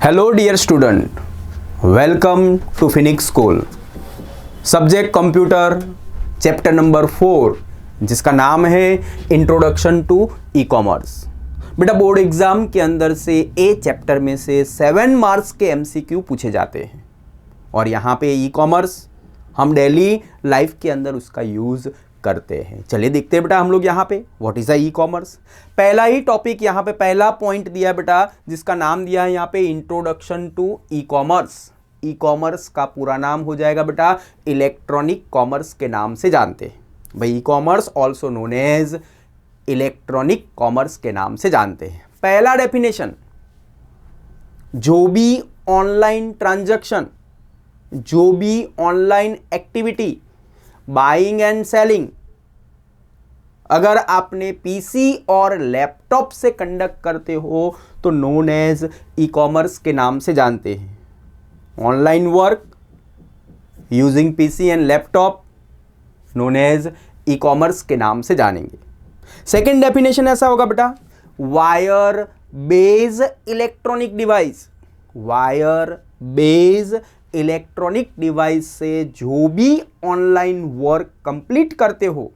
Hello dear student, welcome to Phoenix school. Subject computer, chapter number 4 जिसका नाम है introduction to e commerce. बेटा board exam के अंदर से ए चैप्टर में से 7 मार्क्स के एमसीक्यू पूछे जाते हैं और यहाँ पे ई कॉमर्स हम डेली लाइफ के अंदर उसका यूज़ करते हैं। चलिए देखते हैं बेटा हम लोग यहाँ पे व्हाट इज ई कॉमर्स। पहला ही टॉपिक यहाँ पे पहला पॉइंट दिया बेटा जिसका नाम दिया है यहाँ पे introduction to e commerce. E commerce का पूरा नाम हो जाएगा बेटा इलेक्ट्रॉनिक कॉमर्स के नाम से जानते हैं। भाई e commerce also known as electronic commerce के नाम से जानते हैं। पहला डेफिनेशन, जो भी ऑनलाइन ट्रांजैक्शन, जो भी online activity buying and selling अगर आपने पीसी और लैपटॉप से कंडक्ट करते हो तो नोन एज ई कॉमर्स के नाम से जानते हैं। Online work using PC and laptop known as e commerce के नाम से जानेंगे। सेकेंड डेफिनेशन ऐसा होगा बेटा, wire based electronic device. Wire based electronic device से जो भी ऑनलाइन वर्क कंप्लीट करते हो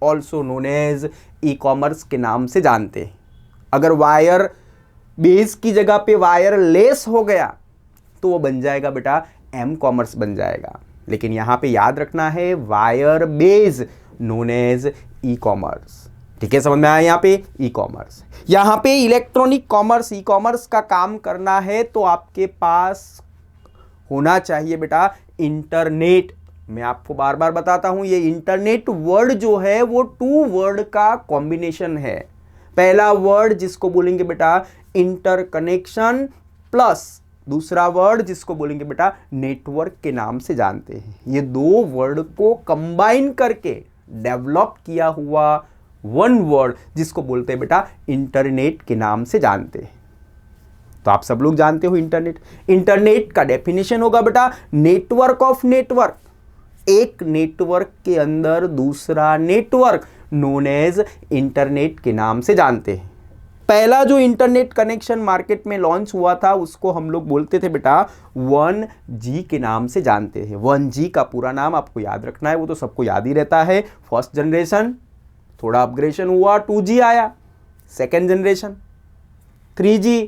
also known as e commerce के नाम से जानते हैं। अगर वायर बेस की जगह पे वायरलेस हो गया तो वो बन जाएगा बेटा एम कॉमर्स बन जाएगा, लेकिन यहां पे याद रखना है wire base known as e commerce. ठीक है, समझ में आया। यहाँ पे ई कॉमर्स, यहाँ पे इलेक्ट्रॉनिक कॉमर्स ई कॉमर्स का काम करना है तो आपके पास होना चाहिए बेटा इंटरनेट। मैं आपको बार बार बताता हूं ये इंटरनेट वर्ड जो है वो 2 वर्ड का कॉम्बिनेशन है। पहला वर्ड जिसको बोलेंगे बेटा इंटरकनेक्शन प्लस दूसरा वर्ड जिसको बोलेंगे बेटा नेटवर्क के नाम से जानते हैं। ये 2 वर्ड को कंबाइन करके डेवलप किया हुआ 1 वर्ड जिसको बोलते हैं बेटा इंटरनेट के नाम से जानते हैं। तो आप सब लोग जानते हो इंटरनेट। इंटरनेट का डेफिनेशन होगा बेटा नेटवर्क ऑफ नेटवर्क। एक नेटवर्क के अंदर दूसरा नेटवर्क नोन एज इंटरनेट के नाम से जानते हैं। पहला जो इंटरनेट कनेक्शन मार्केट में लॉन्च हुआ था उसको हम लोग बोलते थे बेटा 1G के नाम से जानते हैं। 1G का पूरा नाम आपको याद रखना है, वो तो सबको याद ही रहता है। फर्स्ट जनरेशन, थोड़ा अपग्रेडेशन हुआ 2G आया, सेकेंड जनरेशन 3G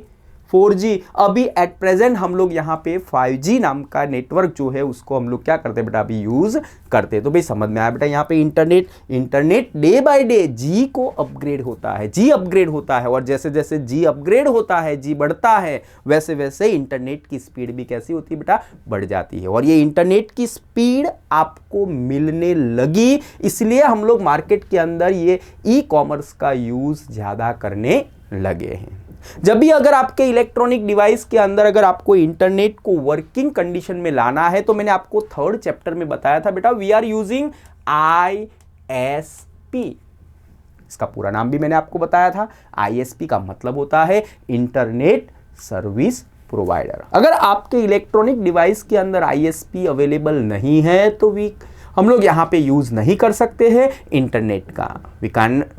4G, अभी एट प्रेजेंट हम लोग यहाँ पे 5G नाम का नेटवर्क जो है उसको हम लोग क्या करते हैं बेटा अभी यूज करते हैं। तो भाई समझ में आया बेटा यहाँ पे internet day by day G को अपग्रेड होता है, G अपग्रेड होता है और जैसे जैसे G अपग्रेड होता है, G बढ़ता है, वैसे वैसे इंटरनेट की स्पीड भी कैसी होती है बेटा बढ़ जाती है। और ये इंटरनेट की स्पीड आपको मिलने लगी इसलिए हम लोग मार्केट के अंदर ये ई कॉमर्स का यूज ज्यादा करने लगे हैं। जब भी अगर आपके इलेक्ट्रॉनिक डिवाइस के अंदर अगर आपको इंटरनेट को वर्किंग कंडीशन में लाना है तो मैंने आपको 3rd चैप्टर में बताया था बेटा वी आर यूजिंग ISP। इसका पूरा नाम भी मैंने आपको बताया था। ISP का मतलब होता है इंटरनेट सर्विस प्रोवाइडर। अगर आपके इलेक्ट्रॉनिक डिवाइस के अंदर ISP अवेलेबल नहीं है तो हम लोग यहाँ पे यूज नहीं कर सकते हैं इंटरनेट का। We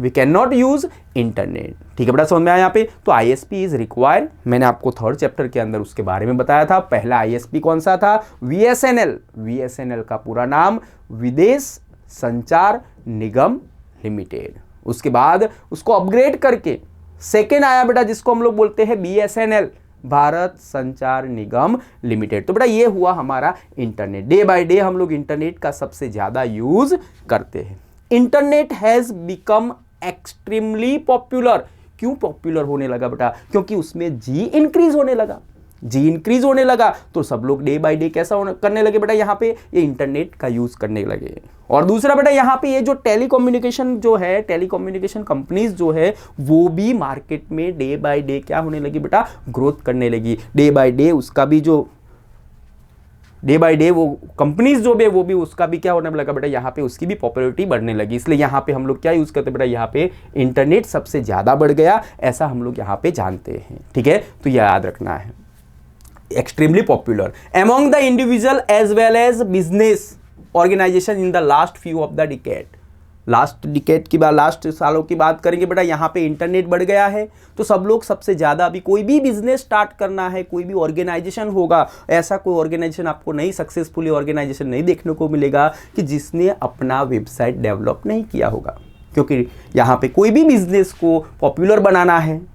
can not use internet. ठीक है बेटा, समझ में आया यहाँ पे। तो ISP इज रिक्वायर्ड। मैंने आपको 3rd चैप्टर के अंदर उसके बारे में बताया था। पहला ISP कौन सा था? VSNL। VSNL का पूरा नाम विदेश संचार निगम लिमिटेड। उसके बाद उसको अपग्रेड करके सेकेंड आया बेटा जिसको हम लोग बोलते हैं BSNL, भारत संचार निगम लिमिटेड। तो बेटा ये हुआ हमारा इंटरनेट। डे बाय डे हम लोग इंटरनेट का सबसे ज्यादा यूज करते हैं। Internet has become extremely popular. क्यों पॉपुलर होने लगा बेटा? क्योंकि उसमें G इंक्रीज होने लगा। G इंक्रीज होने लगा तो सब लोग डे बाय डे कैसा करने लगे बेटा यहाँ पे ये इंटरनेट का यूज करने लगे। और दूसरा बेटा यहाँ पे ये जो टेलीकम्युनिकेशन जो है, टेलीकम्युनिकेशन कंपनीज जो है वो भी मार्केट में डे बाय डे क्या होने लगी बेटा ग्रोथ करने लगी। डे बाय डे उसका भी जो डे बाय डे वो कंपनीज जो भी वो भी उसका भी क्या होने लगा बेटा यहाँ पे उसकी भी पॉपुलैरिटी बढ़ने लगी। इसलिए यहाँ पे हम लोग क्या यूज करते बेटा यहाँ पे इंटरनेट सबसे ज्यादा बढ़ गया, ऐसा हम लोग यहाँ पे जानते हैं। ठीक है, तो यह याद रखना है। Extremely popular among the individual as well as business organization in the last few of the decade। Last decade की बात, लास्ट सालों की बात करेंगे बेटा, यहाँ पे इंटरनेट बढ़ गया है तो सब लोग सबसे ज़्यादा अभी कोई भी बिजनेस स्टार्ट करना है, कोई भी ऑर्गेनाइजेशन होगा, ऐसा कोई ऑर्गेनाइजेशन आपको नहीं, सक्सेसफुली ऑर्गेनाइजेशन नहीं देखने को मिलेगा कि जिसने अपना वेबसाइट डेवलप नहीं किया होगा। क्योंकि यहाँ पे कोई भी बिजनेस को पॉपुलर बनाना है,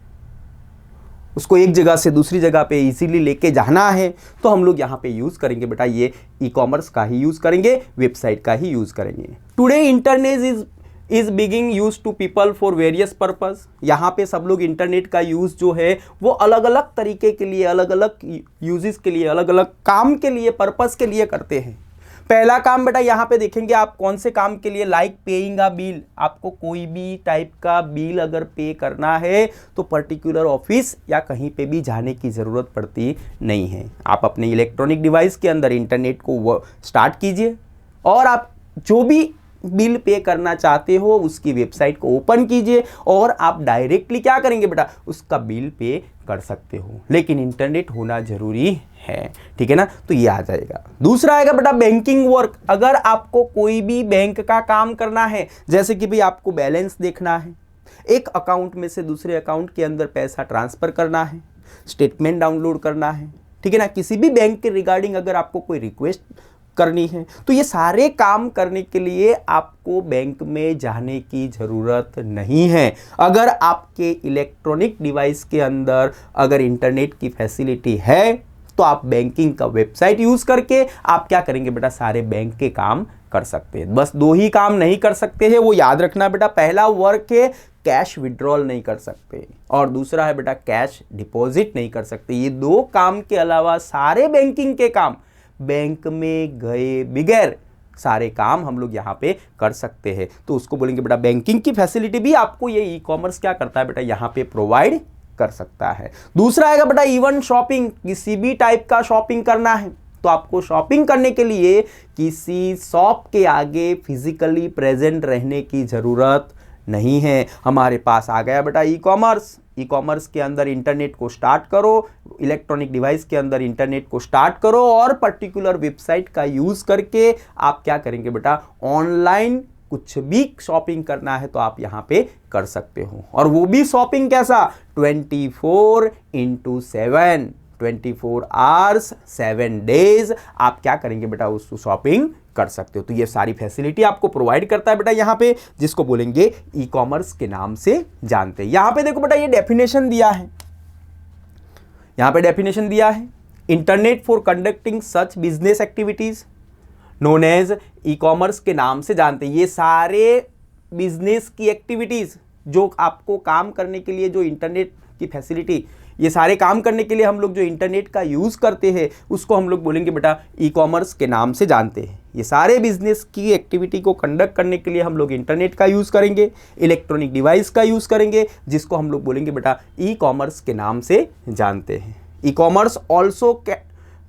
उसको एक जगह से दूसरी जगह पे इजीली लेके जाना है, तो हम लोग यहाँ पे यूज़ करेंगे बेटा ये ई कॉमर्स का ही यूज़ करेंगे, वेबसाइट का ही यूज़ करेंगे। Today internet is being use to people for various purpose. यहाँ पे सब लोग इंटरनेट का यूज़ जो है वो अलग अलग तरीके के लिए, अलग अलग यूजेस के लिए, अलग अलग काम के लिए, पर्पस के लिए करते हैं। पहला काम बेटा यहाँ पे देखेंगे आप कौन से काम के लिए, लाइक पेइंग अ बिल। आपको कोई भी टाइप का बिल अगर पे करना है तो पर्टिकुलर ऑफिस या कहीं पे भी जाने की ज़रूरत पड़ती नहीं है। आप अपने इलेक्ट्रॉनिक डिवाइस के अंदर इंटरनेट को स्टार्ट कीजिए और आप जो भी बिल पे करना चाहते हो उसकी वेबसाइट को ओपन कीजिए और आप डायरेक्टली क्या करेंगे बेटा, उसका बिल पे कर सकते हो। लेकिन इंटरनेट होना जरूरी है, ठीक है ना, तो ये आ जाएगा। दूसरा आएगा बेटा बैंकिंग वर्क। अगर आपको कोई भी बैंक का काम करना है, जैसे कि भाई आपको बैलेंस देखना है, एक अकाउंट में से दूसरे अकाउंट के अंदर पैसा ट्रांसफर करना है, स्टेटमेंट डाउनलोड करना है, ठीक है ना, किसी भी बैंक के रिगार्डिंग अगर आपको कोई रिक्वेस्ट करनी है, तो ये सारे काम करने के लिए आपको बैंक में जाने की ज़रूरत नहीं है। अगर आपके इलेक्ट्रॉनिक डिवाइस के अंदर अगर इंटरनेट की फैसिलिटी है तो आप बैंकिंग का वेबसाइट यूज़ करके आप क्या करेंगे बेटा, सारे बैंक के काम कर सकते हैं। बस दो ही काम नहीं कर सकते हैं, वो याद रखना बेटा। पहला वर्क है कैश विड्रॉल नहीं कर सकते और दूसरा है बेटा कैश डिपॉजिट नहीं कर सकते। ये दो काम के अलावा सारे बैंकिंग के काम बैंक में गए बगैर सारे काम हम लोग यहाँ पे कर सकते हैं। तो उसको बोलेंगे बेटा बैंकिंग की फैसिलिटी भी आपको ये ई कॉमर्स क्या करता है बेटा, यहाँ पे प्रोवाइड कर सकता है। दूसरा आएगा बेटा इवन शॉपिंग। किसी भी टाइप का शॉपिंग करना है तो आपको शॉपिंग करने के लिए किसी शॉप के आगे फिजिकली प्रेजेंट रहने की ज़रूरत नहीं है। हमारे पास आ गया बेटा ई कॉमर्स। ई कॉमर्स के अंदर इंटरनेट को स्टार्ट करो, इलेक्ट्रॉनिक डिवाइस के अंदर इंटरनेट को स्टार्ट करो और पर्टिकुलर वेबसाइट का यूज़ करके आप क्या करेंगे बेटा, ऑनलाइन कुछ भी शॉपिंग करना है तो आप यहाँ पे कर सकते हो। और वो भी शॉपिंग कैसा, 24/7, 24 आवर्स 7 डेज आप क्या करेंगे बेटा, उस शॉपिंग कर सकते हो। तो ये सारी फैसिलिटी आपको प्रोवाइड करता है बेटा यहाँ पे, जिसको बोलेंगे ई कॉमर्स के नाम से जानते हैं। यहाँ पे देखो बेटा ये डेफिनेशन दिया है, यहाँ पे डेफिनेशन दिया है, internet for conducting such business activities known as e commerce के नाम से जानते हैं। ये सारे बिजनेस की एक्टिविटीज जो आपको काम करने के लिए जो इंटरनेट की फैसिलिटी, ये सारे काम करने के लिए हम लोग जो इंटरनेट का यूज़ करते हैं उसको हम लोग बोलेंगे बेटा ई कॉमर्स के नाम से जानते हैं। ये सारे बिजनेस की एक्टिविटी को कंडक्ट करने के लिए हम लोग इंटरनेट का यूज़ करेंगे, इलेक्ट्रॉनिक डिवाइस का यूज़ करेंगे, जिसको हम लोग बोलेंगे बेटा ई कॉमर्स के नाम से जानते हैं। E commerce also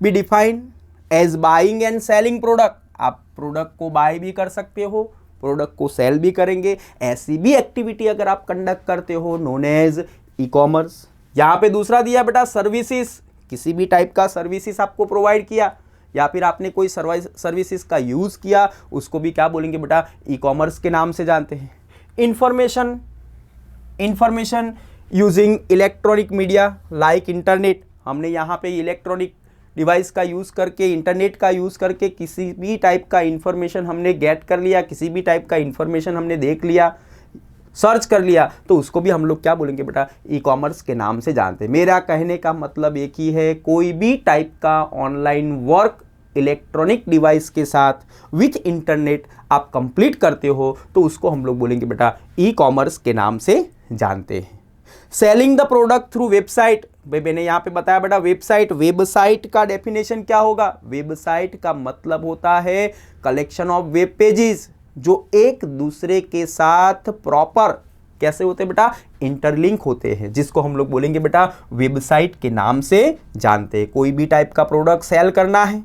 be defined as buying and selling product. आप प्रोडक्ट को बाय भी कर सकते हो, प्रोडक्ट को सेल भी करेंगे, ऐसी भी एक्टिविटी अगर आप कंडक्ट करते हो नोन एज ई कॉमर्स। यहाँ पे दूसरा दिया बेटा सर्विसेज। किसी भी टाइप का सर्विसेज आपको प्रोवाइड किया या फिर आपने कोई सर्विसेज का यूज़ किया, उसको भी क्या बोलेंगे बेटा, ई कॉमर्स के नाम से जानते हैं। Information using electronic media like internet. हमने यहाँ पे इलेक्ट्रॉनिक डिवाइस का यूज़ करके, इंटरनेट का यूज़ करके किसी भी टाइप का इंफॉर्मेशन हमने गेट कर लिया, किसी भी टाइप का इंफॉर्मेशन हमने देख लिया, सर्च कर लिया, तो उसको भी हम लोग क्या बोलेंगे बेटा, ई कॉमर्स के नाम से जानते हैं। मेरा कहने का मतलब एक ही है, कोई भी टाइप का ऑनलाइन वर्क इलेक्ट्रॉनिक डिवाइस के साथ विथ इंटरनेट आप कंप्लीट करते हो तो उसको हम लोग बोलेंगे बेटा ई कॉमर्स के नाम से जानते हैं। Selling the product through website. भाई मैंने यहाँ पे बताया बेटा वेबसाइट का डेफिनेशन क्या होगा। वेबसाइट का मतलब होता है कलेक्शन ऑफ वेब पेजेस जो एक दूसरे के साथ प्रॉपर कैसे होते हैं बेटा, इंटरलिंक होते हैं, जिसको हम लोग बोलेंगे बेटा वेबसाइट के नाम से जानते हैं। कोई भी टाइप का प्रोडक्ट सेल करना है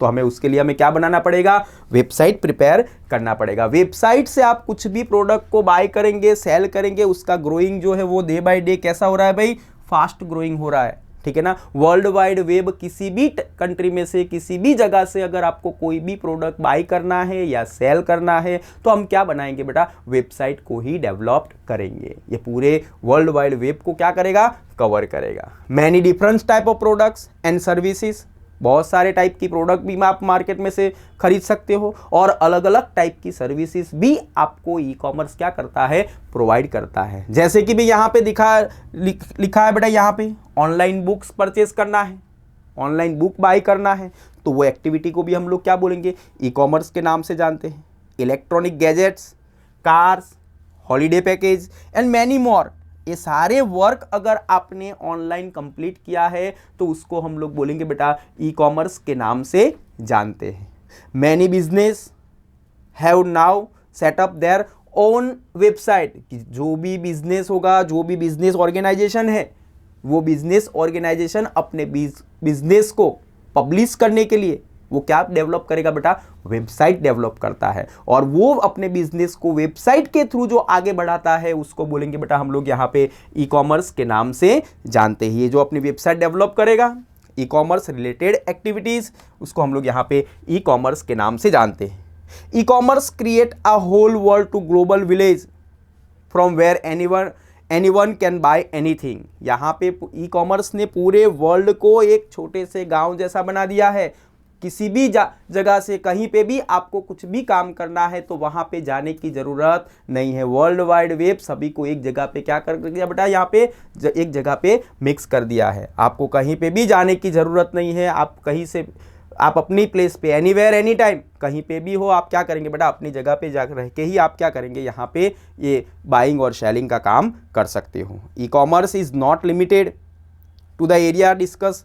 तो उसके लिए हमें क्या बनाना पड़ेगा, वेबसाइट प्रिपेयर करना पड़ेगा। वेबसाइट से आप कुछ भी प्रोडक्ट को बाय करेंगे, सेल करेंगे, उसका ग्रोइंग जो है वो डे बाय डे कैसा हो रहा है भाई, फास्ट ग्रोइंग हो रहा है। ठीक है ना। वर्ल्ड वाइड वेब किसी भी कंट्री में से, किसी भी जगह से अगर आपको कोई भी प्रोडक्ट बाई करना है या सेल करना है तो हम क्या बनाएंगे बेटा, वेबसाइट को ही डेवलप करेंगे। ये पूरे वर्ल्ड वाइड वेब को क्या करेगा, कवर करेगा। Many different type of products and services, बहुत सारे टाइप की प्रोडक्ट भी आप मार्केट में से खरीद सकते हो और अलग अलग टाइप की सर्विसेज भी आपको ई कॉमर्स क्या करता है, प्रोवाइड करता है। जैसे कि भी यहाँ पे लिखा है बेटा, यहाँ पे ऑनलाइन बुक्स परचेज करना है, ऑनलाइन बुक बाई करना है, तो वो एक्टिविटी को भी हम लोग क्या बोलेंगे, ई कॉमर्स के नाम से जानते हैं। Electronic gadgets, cars, holiday package and many more, ये सारे वर्क अगर आपने ऑनलाइन कंप्लीट किया है तो उसको हम लोग बोलेंगे बेटा ई कॉमर्स के नाम से जानते हैं। Many business have now setup their own website, जो भी बिजनेस होगा, जो भी बिजनेस ऑर्गेनाइजेशन है, वो बिजनेस ऑर्गेनाइजेशन अपने बिजनेस को पब्लिश करने के लिए वो क्या डेवलप करेगा बेटा, वेबसाइट डेवलप करता है। और वो अपने बिजनेस को वेबसाइट के थ्रू जो आगे बढ़ाता है उसको बोलेंगे बेटा हम लोग यहाँ पे ई कॉमर्स के नाम से जानते हैं। ये जो अपनी वेबसाइट डेवलप करेगा, ई कॉमर्स रिलेटेड एक्टिविटीज, उसको हम लोग यहाँ पे ई कॉमर्स के नाम से जानते हैं। E commerce create a whole world to global village from where anyone can buy anything. यहाँ पे ई कॉमर्स ने पूरे वर्ल्ड को एक छोटे से गांव जैसा बना दिया है। किसी भी जगह से कहीं पे भी आपको कुछ भी काम करना है तो वहाँ पे जाने की ज़रूरत नहीं है। वर्ल्ड वाइड वेब सभी को एक जगह पे क्या कर दिया बेटा, यहाँ पे एक जगह पे मिक्स कर दिया है। आपको कहीं पे भी जाने की ज़रूरत नहीं है। आप कहीं से, आप अपनी प्लेस पे, एनीवेयर एनी टाइम, कहीं पे भी हो, आप क्या करेंगे बेटा, अपनी जगह पे जा रह के ही आप क्या करेंगे, यहाँ पे ये बाइंग और सेलिंग का काम कर सकते हो। E commerce is not limited to the area discuss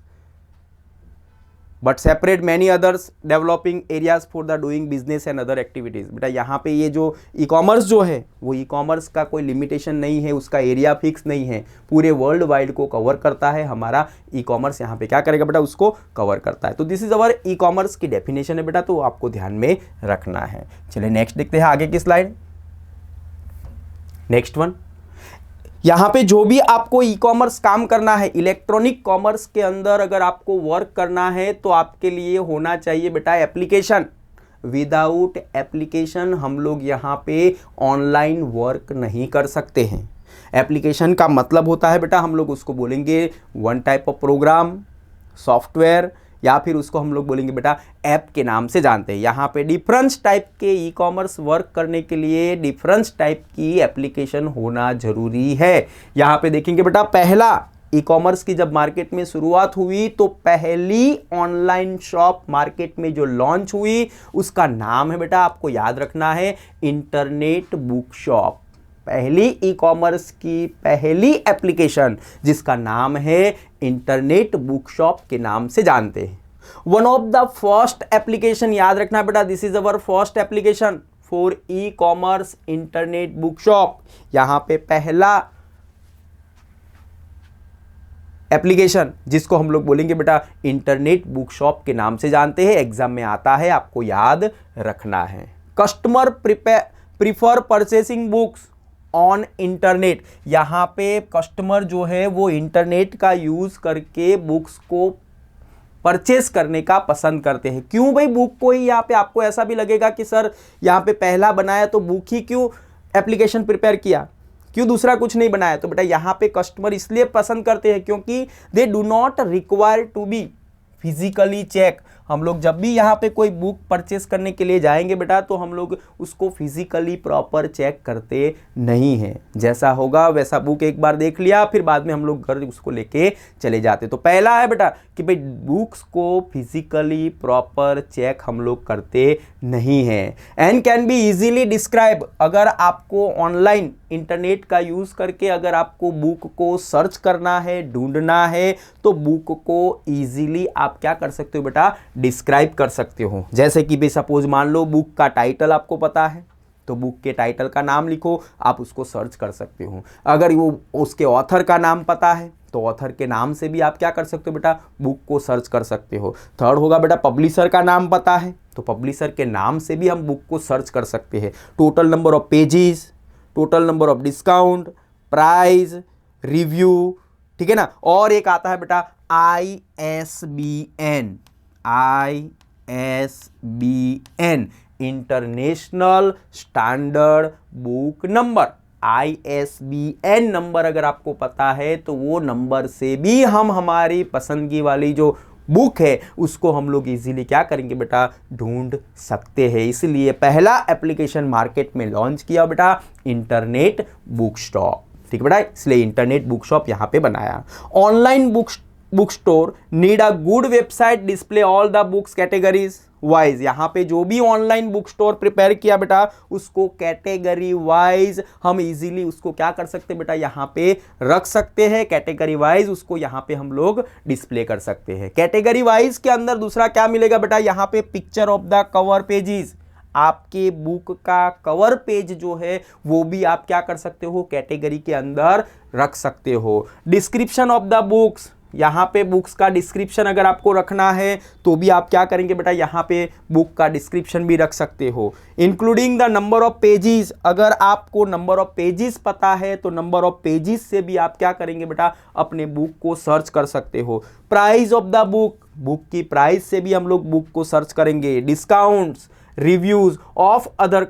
but separate many others developing areas for the doing business and other activities. बेटा यहाँ पे ये जो ई कॉमर्स जो है वो ई कॉमर्स का कोई लिमिटेशन नहीं है, उसका एरिया फिक्स नहीं है, पूरे वर्ल्ड वाइड को कवर करता है। हमारा ई कॉमर्स यहाँ पे क्या करेगा बेटा, उसको कवर करता है। तो this is our e commerce की डेफिनेशन है बेटा, तो आपको ध्यान में रखना है। चलिए नेक्स्ट देखते हैं आगे की स्लाइड। नेक्स्ट वन, यहाँ पे जो भी आपको ई कॉमर्स काम करना है, इलेक्ट्रॉनिक कॉमर्स के अंदर अगर आपको वर्क करना है तो आपके लिए होना चाहिए बेटा एप्लीकेशन। विदाउट एप्लीकेशन हम लोग यहाँ पे ऑनलाइन वर्क नहीं कर सकते हैं। एप्लीकेशन का मतलब होता है बेटा, हम लोग उसको बोलेंगे one type of program, software, या फिर उसको हम लोग बोलेंगे बेटा ऐप के नाम से जानते हैं। यहाँ पे डिफरेंट टाइप के ई कॉमर्स वर्क करने के लिए डिफरेंट टाइप की एप्लीकेशन होना जरूरी है। यहाँ पे देखेंगे बेटा, पहला ई कॉमर्स की जब मार्केट में शुरुआत हुई तो पहली ऑनलाइन शॉप मार्केट में जो लॉन्च हुई उसका नाम है बेटा, आपको याद रखना है, इंटरनेट बुक शॉप। पहली ई कॉमर्स की पहली एप्लीकेशन जिसका नाम है इंटरनेट बुक शॉप के नाम से जानते हैं। One of the first application, याद रखना बेटा, this is our first application for e commerce internet book shop. यहां पे पहला एप्लीकेशन जिसको हम लोग बोलेंगे बेटा इंटरनेट बुक शॉप के नाम से जानते हैं, एग्जाम में आता है, आपको याद रखना है। Customer prefer purchasing books on internet. यहाँ पे कस्टमर जो है वो इंटरनेट का यूज़ करके बुक्स को परचेस करने का पसंद करते हैं। क्यों भाई बुक को ही, यहाँ पे आपको ऐसा भी लगेगा कि सर यहाँ पे पहला बनाया तो बुक ही क्यों एप्लीकेशन प्रिपेयर किया, क्यों दूसरा कुछ नहीं बनाया? तो बेटा यहाँ पे कस्टमर इसलिए पसंद करते हैं क्योंकि they do not require to be physically check. हम लोग जब भी यहाँ पे कोई बुक परचेस करने के लिए जाएंगे बेटा तो हम लोग उसको फिजिकली प्रॉपर चेक करते नहीं हैं। जैसा होगा वैसा बुक एक बार देख लिया, फिर बाद में हम लोग घर उसको लेके चले जाते। तो पहला है बेटा कि भाई बुक्स को फिजिकली प्रॉपर चेक हम लोग करते नहीं हैं। And can be easily describe, अगर आपको ऑनलाइन इंटरनेट का यूज़ करके अगर आपको बुक को सर्च करना है, ढूंढना है, तो बुक को ईजिली आप क्या कर सकते हो बेटा, डिस्क्राइब कर सकते हो। जैसे कि भाई सपोज मान लो बुक का टाइटल आपको पता है तो बुक के टाइटल का नाम लिखो, आप उसको सर्च कर सकते हो। अगर वो उसके ऑथर का नाम पता है तो ऑथर के नाम से भी आप क्या कर सकते हो बेटा, बुक को सर्च कर सकते हो। थर्ड होगा बेटा पब्लिशर का नाम पता है तो पब्लिशर के नाम से भी हम बुक को सर्च कर सकते हैं। Total number of pages, total number of discount, price, review, ठीक है ना। और एक आता है बेटा ISBN, ISBN international standard book number. ISBN number अगर आपको पता है तो वो नंबर से भी हम हमारी पसंदगी वाली जो बुक है उसको हम लोग इजीली क्या करेंगे बेटा, ढूंढ सकते हैं। इसलिए पहला एप्लीकेशन मार्केट में लॉन्च किया बेटा इंटरनेट बुक स्टॉप, ठीक है बेटा, इसलिए इंटरनेट बुक शॉप यहां पे बनाया। Online book store need a good website display all the books categories wise. यहां पे जो भी ऑनलाइन बुक स्टोर प्रिपेयर किया बेटा उसको कैटेगरी वाइज हम इजीली उसको क्या कर सकते हैं बेटा, यहां पे रख सकते हैं। कैटेगरी वाइज उसको यहां पे हम लोग डिस्प्ले कर सकते हैं। कैटेगरी वाइज के अंदर दूसरा क्या मिलेगा बेटा, यहां पे picture of the cover pages, आपके बुक का कवर पेज जो है वो भी आप क्या कर सकते हो, कैटेगरी के अंदर रख सकते हो। डिस्क्रिप्शन ऑफ द बुक्स, यहाँ पे बुक्स का डिस्क्रिप्शन अगर आपको रखना है तो भी आप क्या करेंगे बेटा, यहाँ पे बुक का डिस्क्रिप्शन भी रख सकते हो। Including the number of pages, अगर आपको नंबर ऑफ पेजेस पता है तो नंबर ऑफ पेजेस से भी आप क्या करेंगे बेटा, अपने बुक को सर्च कर सकते हो। Price of the book, book की प्राइस से भी हम लोग बुक को सर्च करेंगे। Discounts, reviews of other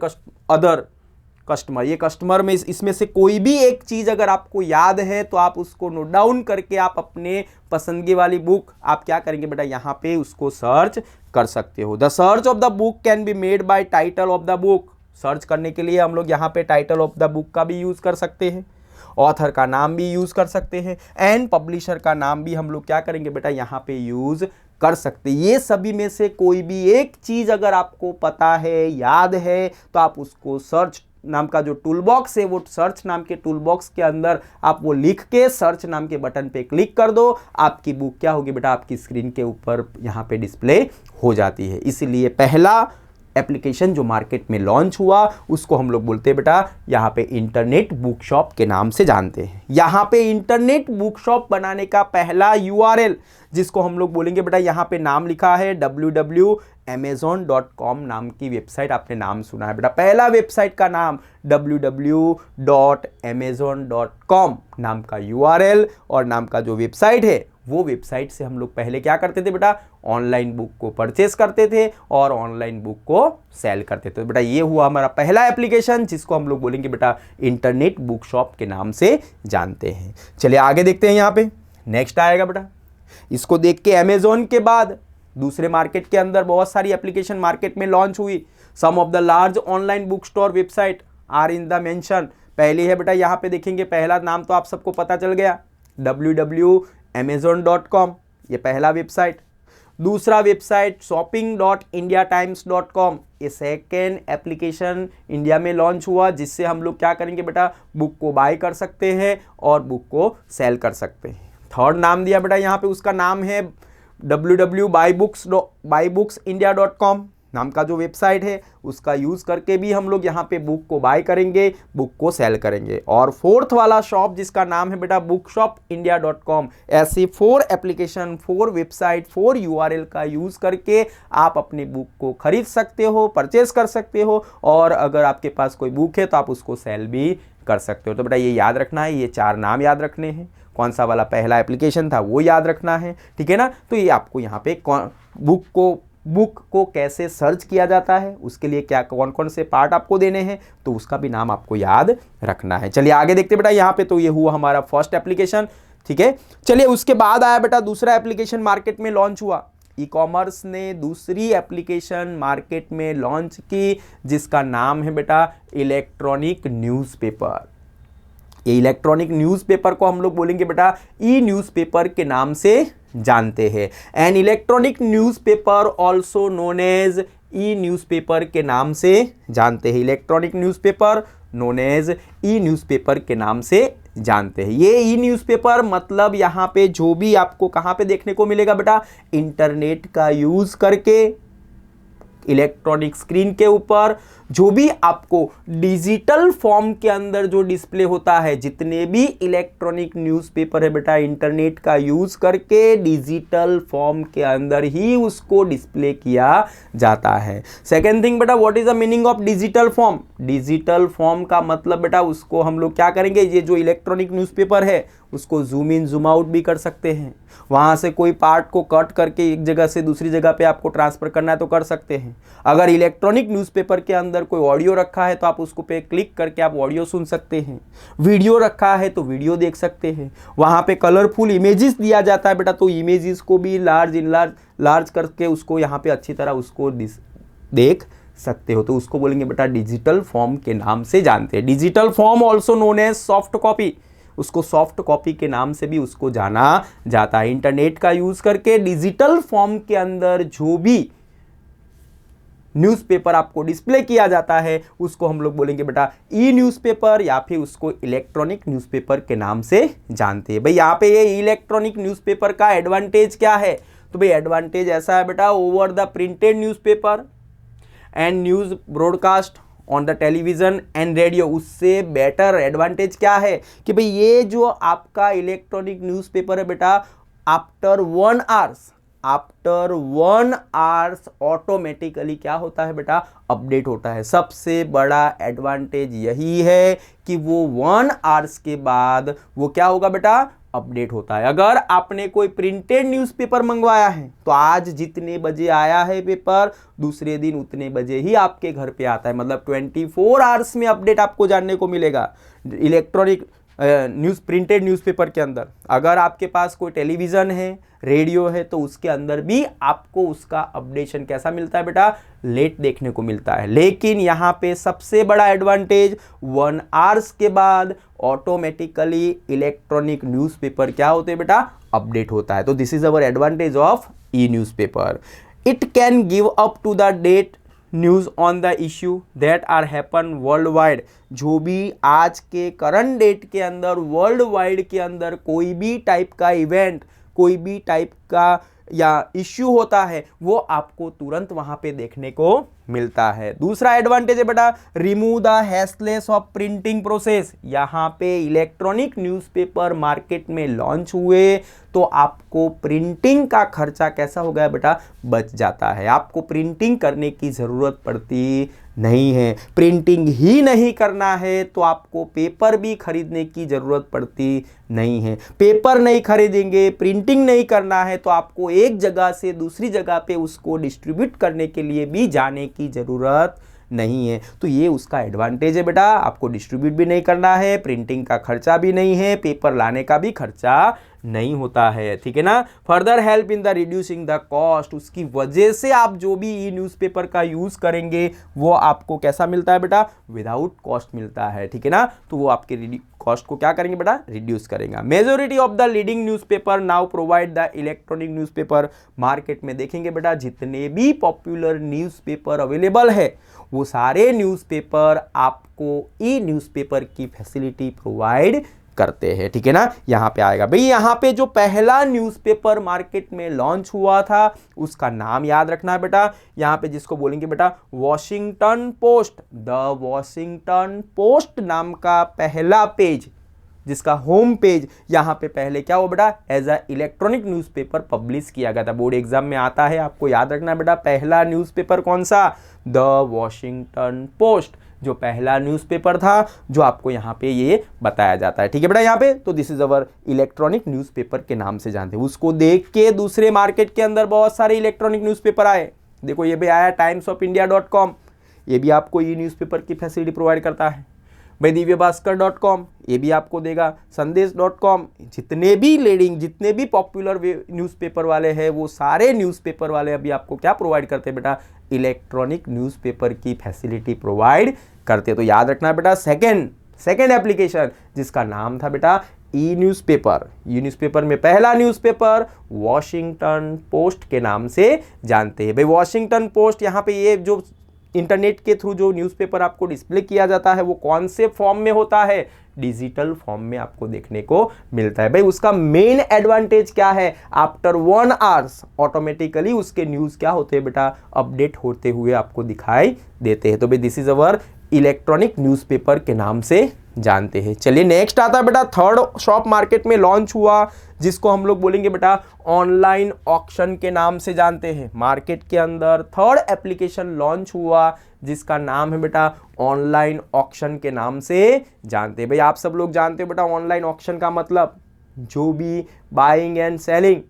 customer, ये कस्टमर में इसमें से कोई भी एक चीज अगर आपको याद है तो आप उसको नोट डाउन करके आप अपने पसंदगी वाली बुक आप क्या करेंगे बेटा, यहां पे उसको सर्च कर सकते हो। The search of the book can be made by title of the book, search करने के लिए हम लोग यहाँ पे टाइटल ऑफ द बुक का भी यूज कर सकते हैं, ऑथर का नाम भी यूज कर सकते हैं, एंड पब्लिशर का नाम भी हम लोग क्या करेंगे बेटा, यहाँ पे यूज कर सकते। ये सभी में से कोई भी एक चीज अगर आपको पता है, याद है, तो आप उसको सर्च नाम का जो टूल बॉक्स है वो सर्च नाम के टूल बॉक्स के अंदर आप वो लिख के सर्च नाम के बटन पे क्लिक कर दो, आपकी बुक क्या होगी बेटा, आपकी स्क्रीन के ऊपर यहाँ पे डिस्प्ले हो जाती है। इसीलिए पहला एप्लीकेशन जो मार्केट में लॉन्च हुआ उसको हम लोग बोलते हैं बेटा यहाँ पे इंटरनेट बुक शॉप के नाम से जानते हैं। यहाँ पे इंटरनेट बुक शॉप बनाने का पहला URL जिसको हम लोग बोलेंगे बेटा, यहाँ पे नाम लिखा है www.amazon.com नाम की वेबसाइट, आपने नाम सुना है बेटा, पहला वेबसाइट का नाम www.amazon.com नाम का URL और नाम का जो वेबसाइट है वो वेबसाइट से हम लोग पहले क्या करते थे बेटा, ऑनलाइन बुक को परचेस करते थे और ऑनलाइन बुक को सेल करते थे। तो बेटा ये हुआ हमारा पहला एप्लीकेशन जिसको हम लोग बोलेंगे बेटा इंटरनेट बुक शॉप के नाम से जानते हैं। चलिए आगे देखते हैं, यहाँ पे नेक्स्ट आएगा बेटा, इसको देख के अमेजोन के बाद दूसरे मार्केट के अंदर बहुत सारी एप्लीकेशन मार्केट में लॉन्च हुई। Some of the large online book store website are in the mention. पहली है बेटा, यहाँ पे देखेंगे पहला नाम तो आप सबको पता चल गया, www.amazon.com, ये पहला वेबसाइट। दूसरा वेबसाइट shopping.indiatimes.com, ये सेकेंड एप्लीकेशन इंडिया में लॉन्च हुआ जिससे हम लोग क्या करेंगे बेटा, बुक को बाय कर सकते हैं और बुक को सेल कर सकते हैं। थर्ड नाम दिया बेटा यहाँ पे, उसका नाम है www.buybooks.india.com नाम का जो वेबसाइट है उसका यूज करके भी हम लोग यहाँ पे बुक को बाय करेंगे, बुक को सेल करेंगे। और फोर्थ वाला शॉप जिसका नाम है बेटा bookshopindia.com, ऐसे 4 एप्लीकेशन, 4 वेबसाइट, 4 URL का यूज करके आप अपनी बुक को खरीद सकते हो, परचेस कर सकते हो और अगर आपके पास कोई बुक है तो आप उसको सेल भी कर सकते हो। तो बेटा ये याद रखना है, ये 4 नाम याद रखने हैं, कौन सा वाला पहला एप्लीकेशन था वो याद रखना है, ठीक है ना। तो ये आपको यहाँ पे बुक को कैसे सर्च किया जाता है, उसके लिए क्या कौन कौन से पार्ट आपको देने हैं, तो उसका भी नाम आपको याद रखना है। चलिए आगे देखते बेटा, यहाँ पे तो ये हुआ हमारा फर्स्ट एप्लीकेशन, ठीक है। चलिए उसके बाद आया बेटा दूसरा एप्लीकेशन मार्केट में लॉन्च हुआ। ई कॉमर्स ने दूसरी एप्लीकेशन मार्केट में लॉन्च की जिसका नाम है बेटा इलेक्ट्रॉनिक न्यूज़पेपर। ये इलेक्ट्रॉनिक न्यूज़पेपर को हम लोग बोलेंगे बेटा ई न्यूज़पेपर के नाम से जानते हैं। An electronic newspaper also known as e newspaper के नाम से जानते हैं। Electronic newspaper known as e newspaper के नाम से जानते हैं। ये ई न्यूज़पेपर मतलब यहाँ पे जो भी आपको कहाँ पे देखने को मिलेगा बेटा, इंटरनेट का यूज़ करके इलेक्ट्रॉनिक स्क्रीन के ऊपर जो भी आपको डिजिटल फॉर्म के अंदर जो डिस्प्ले होता है, जितने भी इलेक्ट्रॉनिक न्यूज़पेपर है बेटा, इंटरनेट का यूज करके डिजिटल फॉर्म के अंदर ही उसको डिस्प्ले किया जाता है। सेकेंड थिंग बेटा, what is the meaning of digital form? Digital form का मतलब बेटा उसको हम लोग क्या करेंगे, ये जो इलेक्ट्रॉनिक न्यूज़पेपर है उसको जूम इन जूम आउट भी कर सकते हैं। वहां से कोई पार्ट को कट करके एक जगह से दूसरी जगह पे आपको ट्रांसफर करना है तो कर सकते हैं। अगर इलेक्ट्रॉनिक न्यूज़पेपर के अंदर कोई ऑडियो रखा है तो आप उसको पे क्लिक करके आप ऑडियो सुन सकते हैं। वीडियो रखा है तो वीडियो देख सकते हैं। वहां पे कलरफुल इमेजेस दिया जाता है बेटा, तो इमेजेस को भी लार्ज करके उसको यहाँ पे अच्छी तरह उसको देख सकते हो, तो उसको बोलेंगे बेटा डिजिटल फॉर्म के नाम से जानते हैं। Digital form also known as soft copy, उसको सॉफ्ट कॉपी के नाम से भी उसको जाना जाता है। इंटरनेट का यूज करके डिजिटल फॉर्म के अंदर जो भी न्यूज़पेपर आपको डिस्प्ले किया जाता है उसको हम लोग बोलेंगे बेटा ई न्यूज़पेपर, या फिर उसको इलेक्ट्रॉनिक न्यूज़पेपर के नाम से जानते हैं। भाई यहाँ पे ये इलेक्ट्रॉनिक न्यूज़पेपर का एडवांटेज क्या है? तो भाई एडवांटेज ऐसा है बेटा, over the printed newspaper and news broadcast on the television and radio, उससे बेटर एडवांटेज क्या है कि भाई ये जो आपका इलेक्ट्रॉनिक न्यूज़पेपर है बेटा, आफ्टर 1 आवर्स ऑटोमेटिकली क्या होता है बेटा, अपडेट होता है। सबसे बड़ा एडवांटेज यही है कि वो 1 आवर्स के बाद वो क्या होगा बेटा, अपडेट होता है। अगर आपने कोई प्रिंटेड न्यूज़पेपर मंगवाया है तो आज जितने बजे आया है पेपर, दूसरे दिन उतने बजे ही आपके घर पे आता है, मतलब 24 आवर्स में अपडेट आपको जानने को मिलेगा इलेक्ट्रॉनिक प्रिंटेड न्यूज़पेपर के अंदर। अगर आपके पास कोई टेलीविज़न है, रेडियो है, तो उसके अंदर भी आपको उसका अपडेशन कैसा मिलता है बेटा, लेट देखने को मिलता है। लेकिन यहाँ पे सबसे बड़ा एडवांटेज 1 आवर्स के बाद ऑटोमेटिकली इलेक्ट्रॉनिक न्यूज़पेपर क्या होते हैं बेटा, अपडेट होता है। तो this is our advantage of e newspaper. It can give up to the date news on the issue that are happen world wide, जो भी आज के करंट डेट के अंदर वर्ल्ड वाइड के अंदर कोई भी टाइप का इवेंट, कोई भी टाइप का या इश्यू होता है, वो आपको तुरंत वहां पे देखने को मिलता है। दूसरा एडवांटेज है बेटा, remove the hassles of printing process. यहाँ पे इलेक्ट्रॉनिक न्यूज़पेपर मार्केट में लॉन्च हुए तो आपको प्रिंटिंग का खर्चा कैसा हो गया बेटा, बच जाता है। आपको प्रिंटिंग करने की ज़रूरत पड़ती नहीं है। प्रिंटिंग ही नहीं करना है तो आपको पेपर भी खरीदने की ज़रूरत पड़ती नहीं है। पेपर नहीं खरीदेंगे, प्रिंटिंग नहीं करना है तो आपको एक जगह से दूसरी जगह पे उसको डिस्ट्रीब्यूट करने के लिए भी जाने की ज़रूरत नहीं है। तो ये उसका एडवांटेज है बेटा, आपको डिस्ट्रीब्यूट भी नहीं करना है, प्रिंटिंग का खर्चा भी नहीं है, पेपर लाने का भी खर्चा नहीं होता है, ठीक है ना। Further help in the reducing the cost, उसकी वजह से आप जो भी ई न्यूज़पेपर का यूज़ करेंगे वो आपको कैसा मिलता है बेटा, विदाउट कॉस्ट मिलता है, ठीक है ना। तो वो आपके कॉस्ट को क्या करेंगे बेटा, रिड्यूस करेगा। Majority of the leading newspaper now provide the electronic newspaper. Market में देखेंगे बेटा जितने भी पॉपुलर न्यूज़पेपर अवेलेबल है वो सारे न्यूज़पेपर आपको ई न्यूज़पेपर की फैसिलिटी प्रोवाइड करते हैं, ठीक है ना। यहाँ पे आएगा भाई, यहाँ पे जो पहला न्यूज़पेपर मार्केट में लॉन्च हुआ था उसका नाम याद रखना है बेटा। यहाँ पे जिसको बोलेंगे बेटा Washington post. The Washington post नाम का पहला पेज, जिसका होम पेज यहाँ पे पहले क्या हुआ बेटा, as a electronic newspaper publish किया गया था। बोर्ड एग्जाम में आता है, आपको याद रखना है बेटा पहला न्यूज़पेपर कौन सा, द वॉशिंगटन पोस्ट, जो पहला न्यूज़पेपर था जो आपको यहाँ पे ये बताया जाता है, ठीक है बेटा। यहाँ पे तो this is our electronic newspaper के नाम से जानते हैं। उसको देख के दूसरे मार्केट के अंदर बहुत सारे इलेक्ट्रॉनिक न्यूज़पेपर आए। देखो ये भी आया timesofIndia.com, ये भी आपको ई न्यूज़पेपर की फैसिलिटी प्रोवाइड करता है। भाई दिव्यभास्कर.com, ये भी आपको देगा। संदेश.com, जितने भी पॉपुलर न्यूज़पेपर वाले हैं वो सारे न्यूज़पेपर वाले अभी आपको क्या प्रोवाइड करते हैं बेटा, इलेक्ट्रॉनिक न्यूज़पेपर की फैसिलिटी प्रोवाइड करते हैं। तो याद रखना है बेटा सेकेंड एप्लीकेशन जिसका नाम था बेटा ई न्यूज़पेपर। ई न्यूज़पेपर में पहला न्यूज़पेपर वॉशिंगटन पोस्ट के नाम से जानते हैं। भाई वॉशिंगटन पोस्ट, यहाँ पे ये जो इंटरनेट के थ्रू जो न्यूज़पेपर आपको डिस्प्ले किया जाता है वो कौन से फॉर्म में होता है, डिजिटल फॉर्म में आपको देखने को मिलता है। भाई उसका मेन एडवांटेज क्या है, आफ्टर 1 आवर्स ऑटोमेटिकली उसके न्यूज़ क्या होते हैं बेटा, अपडेट होते हुए आपको दिखाई देते हैं। तो भाई this is our electronic newspaper के नाम से जानते हैं। चलिए नेक्स्ट आता है बेटा, थर्ड शॉप मार्केट में लॉन्च हुआ जिसको हम लोग बोलेंगे बेटा ऑनलाइन ऑक्शन के नाम से जानते हैं। मार्केट के अंदर थर्ड एप्लीकेशन लॉन्च हुआ जिसका नाम है बेटा ऑनलाइन ऑक्शन के नाम से जानते हैं। भाई आप सब लोग जानते हो बेटा ऑनलाइन ऑक्शन का मतलब, जो भी buying and selling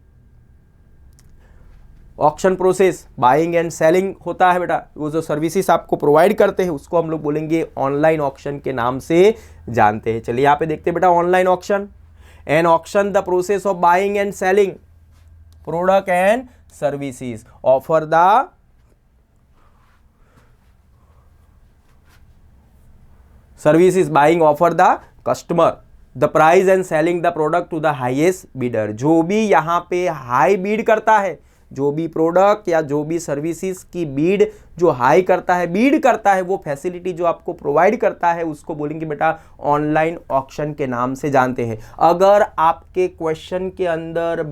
auction process, buying and selling होता है बेटा, वो जो सर्विसेज आपको प्रोवाइड करते हैं उसको हम लोग बोलेंगे ऑनलाइन ऑक्शन के नाम से जानते हैं। चलिए यहाँ पे देखते हैं बेटा online auction, an auction the process of buying and selling product and services offer the services buying offer the customer the price and selling the product to the highest bidder. जो भी यहाँ पे हाई बीड करता है, जो भी product या जो भी सर्विसेज की बीड जो हाई करता है, बीड करता है, वो फैसिलिटी जो आपको प्रोवाइड करता है उसको बोलेंगे बेटा ऑनलाइन ऑक्शन के नाम से जानते हैं। अगर आपके क्वेश्चन के अंदर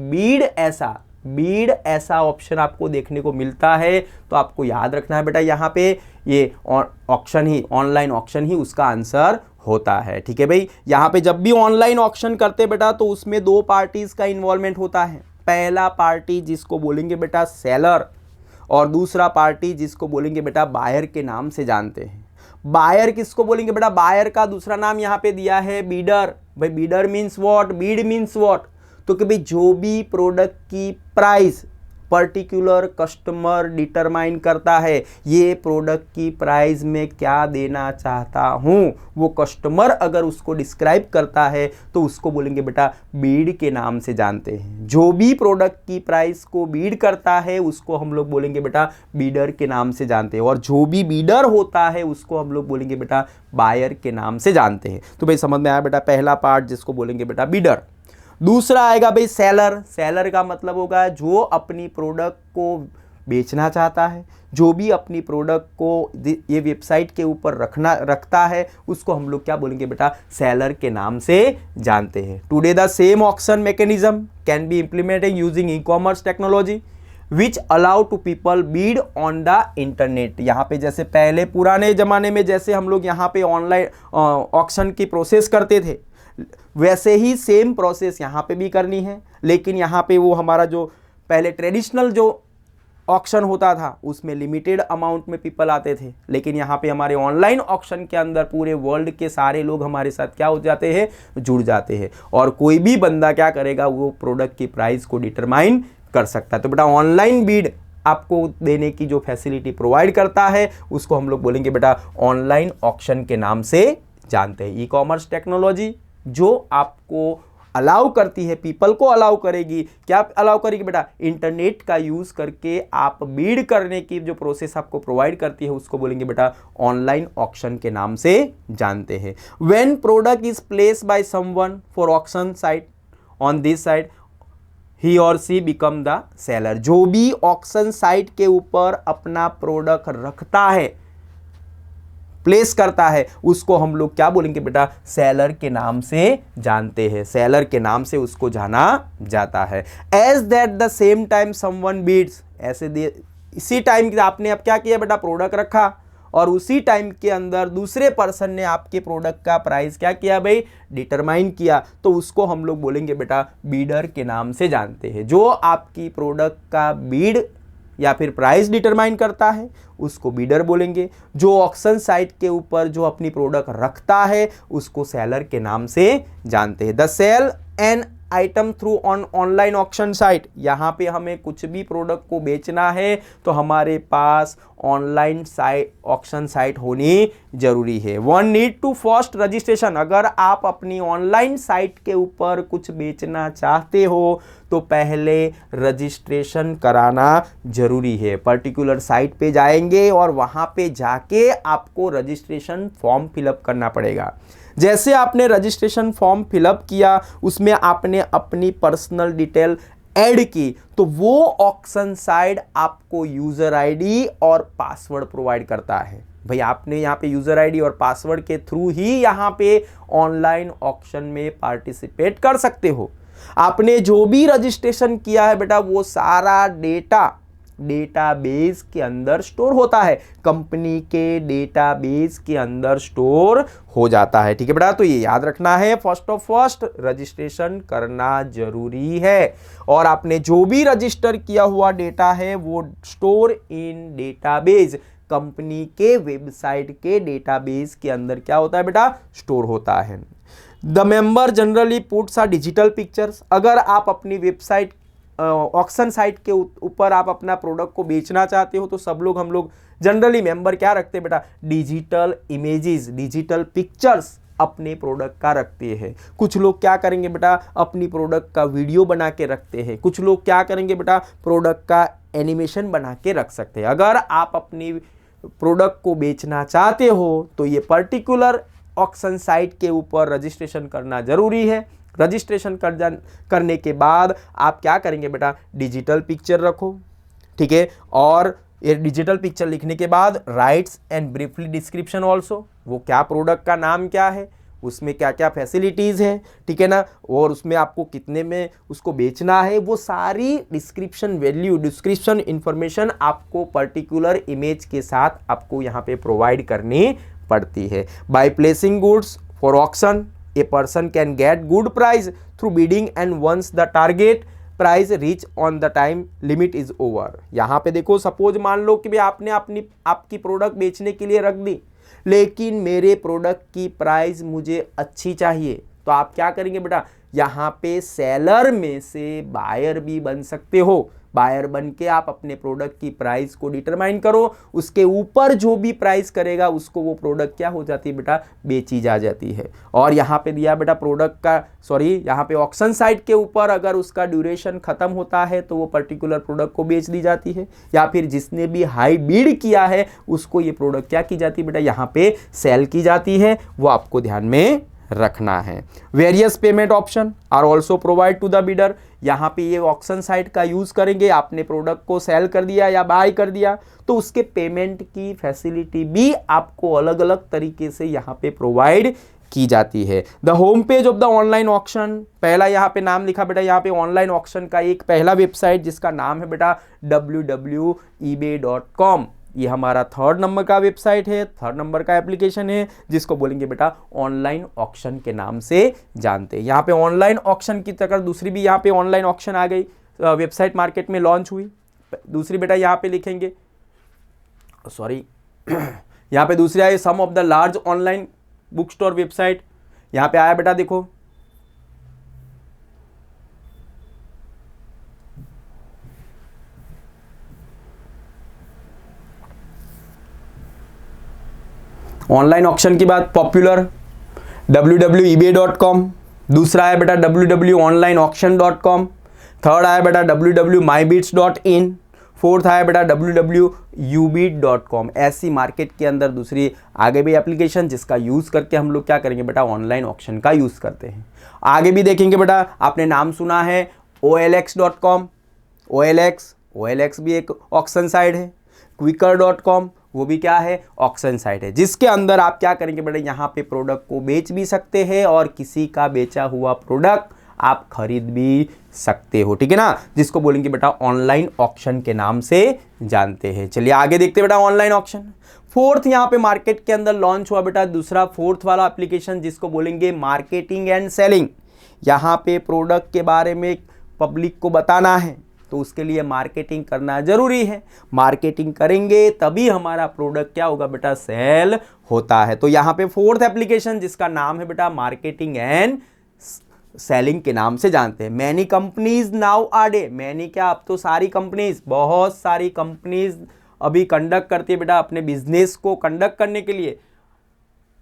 बीड ऐसा ऑप्शन आपको देखने को मिलता है तो आपको याद रखना है बेटा यहाँ पे ये ऑक्शन ही, ऑनलाइन ऑक्शन ही उसका आंसर होता है। ठीक है भाई, यहाँ पे जब भी ऑनलाइन ऑक्शन करते बेटा तो उसमें 2 पार्टीज का इन्वॉल्वमेंट होता है। पहला पार्टी जिसको बोलेंगे बेटा सेलर और दूसरा पार्टी जिसको बोलेंगे बेटा बायर के नाम से जानते हैं। बायर किसको बोलेंगे बेटा, बायर का दूसरा नाम यहाँ पे दिया है बीडर। भाई bidder means what, Beed means what, तो कि भाई जो भी प्रोडक्ट की प्राइस पर्टिकुलर कस्टमर डिटरमाइन करता है, ये प्रोडक्ट की प्राइस में क्या देना चाहता हूं, वो कस्टमर अगर उसको डिस्क्राइब करता है तो उसको बोलेंगे बेटा बीड के नाम से जानते हैं। जो भी प्रोडक्ट की प्राइस को बीड करता है उसको हम लोग बोलेंगे बेटा बीडर के नाम से जानते हैं, और जो भी बीडर होता है उसको हम लोग बोलेंगे बेटा बायर के नाम से जानते हैं। तो भाई समझ में आया बेटा पहला पार्ट जिसको बोलेंगे बेटा बीडर। दूसरा आएगा भाई सेलर। सेलर का मतलब होगा जो अपनी प्रोडक्ट को बेचना चाहता है, जो भी अपनी प्रोडक्ट को ये वेबसाइट के ऊपर रखता है उसको हम लोग क्या बोलेंगे बेटा सेलर के नाम से जानते हैं। Today the same auction mechanism can be implemented using e commerce technology which allow to people bid on the internet. यहाँ पे जैसे पहले पुराने ज़माने में जैसे हम लोग यहाँ पे ऑनलाइन ऑक्शन की प्रोसेस करते थे, वैसे ही सेम प्रोसेस यहाँ पे भी करनी है। लेकिन यहाँ पे वो हमारा जो पहले ट्रेडिशनल जो ऑक्शन होता था उसमें लिमिटेड अमाउंट में पीपल आते थे, लेकिन यहाँ पे हमारे ऑनलाइन ऑक्शन के अंदर पूरे वर्ल्ड के सारे लोग हमारे साथ क्या हो जाते हैं, जुड़ जाते हैं, और कोई भी बंदा क्या करेगा वो प्रोडक्ट की प्राइस को डिटरमाइन कर सकता है। तो बेटा ऑनलाइन बीड आपको देने की जो फैसिलिटी प्रोवाइड करता है उसको हम लोग बोलेंगे बेटा ऑनलाइन ऑक्शन के नाम से जानते हैं। ई-कॉमर्स टेक्नोलॉजी जो आपको अलाउ करती है, पीपल को अलाउ करेगी, क्या अलाउ करेगी बेटा, इंटरनेट का यूज करके आप बीड करने की जो प्रोसेस आपको प्रोवाइड करती है उसको बोलेंगे बेटा ऑनलाइन ऑक्शन के नाम से जानते हैं। When product is placed by someone for auction site on this site he or she become the seller. जो भी ऑक्शन साइट के ऊपर अपना प्रोडक्ट रखता है, प्लेस करता है, उसको हम लोग क्या बोलेंगे बेटा सेलर के नाम से जानते हैं। सेलर के नाम से उसको जाना जाता है। As that the same time someone bids, ऐसे इसी टाइम आपने अब क्या किया बेटा प्रोडक्ट रखा और उसी टाइम के अंदर दूसरे पर्सन ने आपके प्रोडक्ट का प्राइस क्या किया भाई डिटरमाइन किया, तो उसको हम लोग बोलेंगे बेटा बीडर के नाम से जानते हैं। जो आपकी प्रोडक्ट का बीड या फिर प्राइस डिटरमाइन करता है उसको बीडर बोलेंगे। जो ऑक्शन साइट के ऊपर जो अपनी प्रोडक्ट रखता है उसको सेलर के नाम से जानते हैं। The sell an item through on online auction site, यहाँ पे हमें कुछ भी प्रोडक्ट को बेचना है तो हमारे पास ऑनलाइन साइट ऑक्शन साइट होनी जरूरी है। One need to first registration, अगर आप अपनी ऑनलाइन साइट के ऊपर कुछ बेचना चाहते हो तो पहले रजिस्ट्रेशन कराना जरूरी है। पर्टिकुलर साइट पे जाएंगे और वहाँ पे जाके आपको रजिस्ट्रेशन फॉर्म फिलअप करना पड़ेगा। जैसे आपने रजिस्ट्रेशन फॉर्म फिलअप किया उसमें आपने अपनी पर्सनल डिटेल ऐड की तो वो ऑक्शन साइट आपको यूजर आईडी और पासवर्ड प्रोवाइड करता है। भाई आपने यहाँ पे यूजर आईडी और पासवर्ड के थ्रू ही यहाँ पे ऑनलाइन ऑक्शन में पार्टिसिपेट कर सकते हो। आपने जो भी रजिस्ट्रेशन किया है बेटा वो सारा डेटा डेटाबेस के अंदर स्टोर होता है, कंपनी के डेटाबेस के अंदर स्टोर हो जाता है। ठीक है बेटा, तो ये याद रखना है, फर्स्ट रजिस्ट्रेशन करना जरूरी है और आपने जो भी रजिस्टर किया हुआ डेटा है वो स्टोर इन डेटाबेस, कंपनी के वेबसाइट के डेटाबेस के अंदर क्या होता है बेटा, स्टोर होता है। The member generally puts a digital pictures. अगर आप अपनी वेबसाइट ऑक्शन साइट के ऊपर आप अपना प्रोडक्ट को बेचना चाहते हो तो सब लोग हम लोग जनरली मेंबर क्या रखते हैं बेटा, डिजिटल इमेजेस, डिजिटल पिक्चर्स अपने प्रोडक्ट का रखते हैं। कुछ लोग क्या करेंगे बेटा, अपनी प्रोडक्ट का वीडियो बना के रखते हैं। कुछ लोग क्या करेंगे बेटा, प्रोडक्ट का एनिमेशन बना के रख सकते हैं। अगर आप अपनी प्रोडक्ट को बेचना चाहते हो तो ये पर्टिकुलर ऑक्शन साइट के ऊपर रजिस्ट्रेशन करना जरूरी है। रजिस्ट्रेशन करने के बाद आप क्या करेंगे बेटा, डिजिटल पिक्चर रखो, ठीक है, और ये डिजिटल पिक्चर लिखने के बाद rights and briefly description also, वो क्या प्रोडक्ट का नाम क्या है, उसमें क्या क्या फैसिलिटीज़ है, ठीक है ना, और उसमें आपको कितने में उसको बेचना है, वो सारी डिस्क्रिप्शन इंफॉर्मेशन आपको पर्टिकुलर इमेज के साथ आपको यहाँ पे प्रोवाइड करनी पड़ती है। By placing goods for auction a person can get good price through bidding and once the target price reach on the time limit is over। यहाँ पे देखो, सपोज मान लो कि भाई आपने आपकी प्रोडक्ट बेचने के लिए रख दी, लेकिन मेरे प्रोडक्ट की प्राइस मुझे अच्छी चाहिए, तो आप क्या करेंगे बेटा, यहाँ पे सेलर में से बायर भी बन सकते हो। बायर बन के आप अपने प्रोडक्ट की प्राइस को डिटरमाइन करो, उसके ऊपर जो भी प्राइस करेगा उसको वो प्रोडक्ट क्या हो जाती है बेटा, बेची जा जाती है। और यहाँ पे दिया बेटा प्रोडक्ट का यहाँ पे ऑक्शन साइट के ऊपर अगर उसका ड्यूरेशन खत्म होता है तो वो पर्टिकुलर प्रोडक्ट को बेच दी जाती है, या फिर जिसने भी हाई बीड किया है उसको ये प्रोडक्ट क्या की जाती है बेटा, यहाँ पे सेल की जाती है। वो आपको ध्यान में रखना है। Various payment option are also provide to the bidder. यहाँ पे ये ऑक्शन साइट का यूज करेंगे, आपने प्रोडक्ट को सेल कर दिया या बाय कर दिया तो उसके पेमेंट की फैसिलिटी भी आपको अलग अलग तरीके से यहाँ पे प्रोवाइड की जाती है। The home page of the online auction, पहला यहाँ पे नाम लिखा बेटा, यहाँ पे ऑनलाइन ऑक्शन का एक पहला वेबसाइट जिसका नाम है बेटा www.ebay.com। ये हमारा 3rd नंबर का वेबसाइट है, 3rd नंबर का एप्लीकेशन है जिसको बोलेंगे बेटा ऑनलाइन ऑक्शन के नाम से जानते हैं। यहाँ पे ऑनलाइन ऑक्शन की तरह दूसरी भी यहाँ पे ऑनलाइन ऑक्शन आ गई, वेबसाइट मार्केट में लॉन्च हुई। दूसरी बेटा यहाँ पे लिखेंगे, यहाँ पे दूसरी आए some of the large online book store website. यहाँ पे आया बेटा देखो, ऑनलाइन ऑक्शन की बात, पॉपुलर www.ebay.com, दूसरा है बेटा www.onlineauction.com, थर्ड आया बेटा www.mybits.in, फोर्थ आया बेटा www.ubit.com। ऐसी मार्केट के अंदर दूसरी आगे भी एप्लीकेशन जिसका यूज़ करके हम लोग क्या करेंगे बेटा, ऑनलाइन ऑक्शन का यूज़ करते हैं। आगे भी देखेंगे बेटा, आपने नाम सुना है OLX.com, OLX भी एक ऑक्शन साइट है। Quicker.com वो भी क्या है, ऑक्शन साइट है, जिसके अंदर आप क्या करेंगे बेटा, यहाँ पे प्रोडक्ट को बेच भी सकते हैं और किसी का बेचा हुआ प्रोडक्ट आप खरीद भी सकते हो, ठीक है ना, जिसको बोलेंगे बेटा ऑनलाइन ऑक्शन के नाम से जानते हैं। चलिए आगे देखते हैं बेटा ऑनलाइन ऑक्शन। फोर्थ यहाँ पे मार्केट के अंदर लॉन्च हुआ बेटा दूसरा, फोर्थ वाला एप्लीकेशन जिसको बोलेंगे मार्केटिंग एंड सेलिंग। यहाँ पे प्रोडक्ट के बारे में पब्लिक को बताना है तो उसके लिए मार्केटिंग करना जरूरी है। मार्केटिंग करेंगे तभी हमारा प्रोडक्ट क्या होगा बेटा, सेल होता है। तो यहाँ पे फोर्थ एप्लीकेशन जिसका नाम है बेटा मार्केटिंग एंड सेलिंग के नाम से जानते हैं। Many companies now are day, many क्या, अब तो सारी कंपनीज, बहुत सारी कंपनीज अभी कंडक्ट करती है बेटा अपने बिजनेस को कंडक्ट करने के लिए।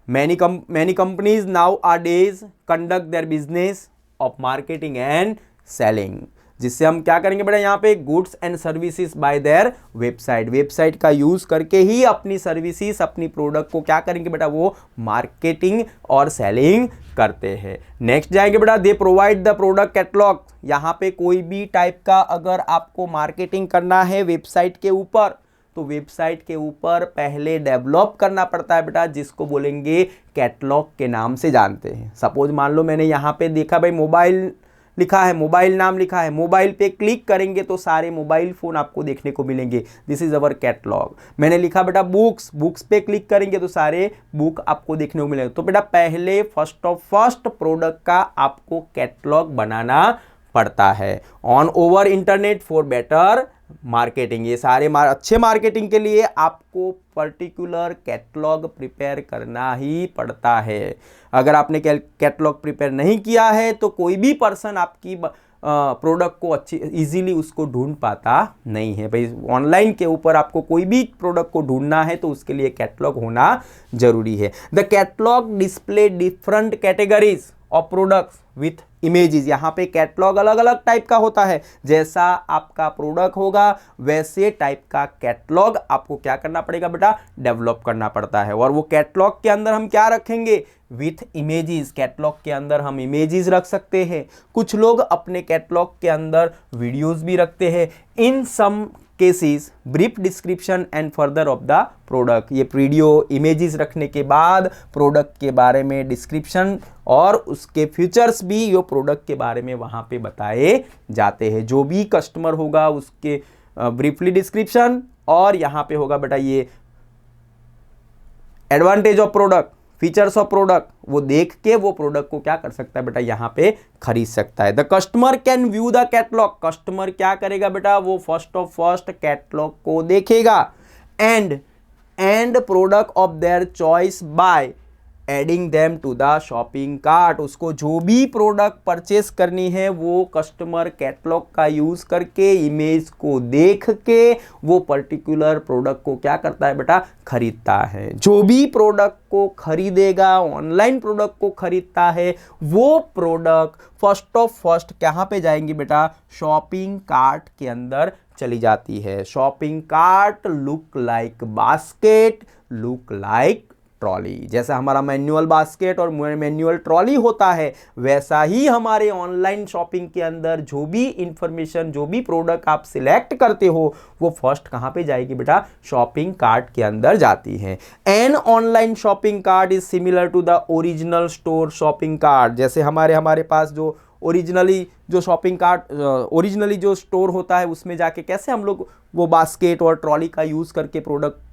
Many companies now are days conduct their business of marketing and selling. जिससे हम क्या करेंगे बेटा यहाँ पे goods and services by their website, website का यूज करके ही अपनी सर्विसेज अपनी प्रोडक्ट को क्या करेंगे बेटा वो मार्केटिंग और सेलिंग करते हैं। नेक्स्ट जाएंगे बेटा they provide the product catalogue. यहाँ पे कोई भी टाइप का अगर आपको मार्केटिंग करना है वेबसाइट के ऊपर तो वेबसाइट के ऊपर पहले डेवलप करना पड़ता है बेटा, जिसको बोलेंगे कैटलॉग के नाम से जानते हैं। सपोज मान लो मैंने यहाँ पे देखा भाई मोबाइल लिखा है, मोबाइल नाम लिखा है, मोबाइल पे क्लिक करेंगे तो सारे मोबाइल फोन आपको देखने को मिलेंगे, दिस इज अवर कैटलॉग। मैंने लिखा बेटा बुक्स, बुक्स पे क्लिक करेंगे तो सारे बुक आपको देखने को मिलेंगे। तो बेटा पहले फर्स्ट प्रोडक्ट का आपको कैटलॉग बनाना पड़ता है। On over internet for better marketing, ये सारे अच्छे मार्केटिंग के लिए आपको पर्टिकुलर कैटलॉग प्रिपेयर करना ही पड़ता है। अगर आपने कैटलॉग प्रिपेयर नहीं किया है तो कोई भी पर्सन आपकी प्रोडक्ट को अच्छी इजीली उसको ढूंढ पाता नहीं है। भाई ऑनलाइन के ऊपर आपको कोई भी प्रोडक्ट को ढूंढना है तो उसके लिए कैटलॉग होना जरूरी है। The catalogue display different categories of products with images. यहाँ पे कैटलॉग अलग अलग टाइप का होता है, जैसा आपका प्रोडक्ट होगा वैसे टाइप का कैटलॉग आपको क्या करना पड़ेगा बेटा डेवलप करना पड़ता है। और वो कैटलॉग के अंदर हम क्या रखेंगे विथ इमेजेस, कैटलॉग के अंदर हम इमेजेस रख सकते हैं। कुछ लोग अपने कैटलॉग के अंदर वीडियोस भी रखते हैं। In some cases brief description and further of the product, ये वीडियो इमेजेस रखने के बाद प्रोडक्ट के बारे में डिस्क्रिप्शन और उसके फीचर्स भी यो प्रोडक्ट के बारे में वहाँ पे बताए जाते हैं। जो भी कस्टमर होगा उसके ब्रीफली डिस्क्रिप्शन और यहाँ पे होगा बेटा ये advantage of product, features of product, वो देख के वो प्रोडक्ट को क्या कर सकता है बेटा यहाँ पे खरीद सकता है। The customer can view the catalogue, customer क्या करेगा बेटा वो फर्स्ट कैटलॉग को देखेगा and product of their choice by adding them to the shopping cart. उसको जो भी प्रोडक्ट परचेस करनी है वो कस्टमर कैटलॉग का यूज करके इमेज को देख के वो पर्टिकुलर प्रोडक्ट को क्या करता है बेटा खरीदता है। जो भी प्रोडक्ट को खरीदेगा ऑनलाइन प्रोडक्ट को खरीदता है वो प्रोडक्ट फर्स्ट कहाँ पे जाएंगी बेटा शॉपिंग कार्ट के अंदर चली जाती है। Shopping cart look like basket, look like trolley. जैसा हमारा मैनुअल बास्केट और मैनुअल ट्रॉली होता है वैसा ही हमारे ऑनलाइन शॉपिंग के अंदर जो भी इंफॉर्मेशन जो भी प्रोडक्ट आप सिलेक्ट करते हो वो फर्स्ट कहाँ पे जाएगी बेटा शॉपिंग कार्ट के अंदर जाती है। An online shopping cart is similar to the original store shopping cart. जैसे हमारे पास जो ओरिजिनली जो शॉपिंग कार्ट ओरिजिनली जो स्टोर होता है उसमें जाके कैसे हम लोग वो बास्केट और ट्रॉली का यूज़ करके प्रोडक्ट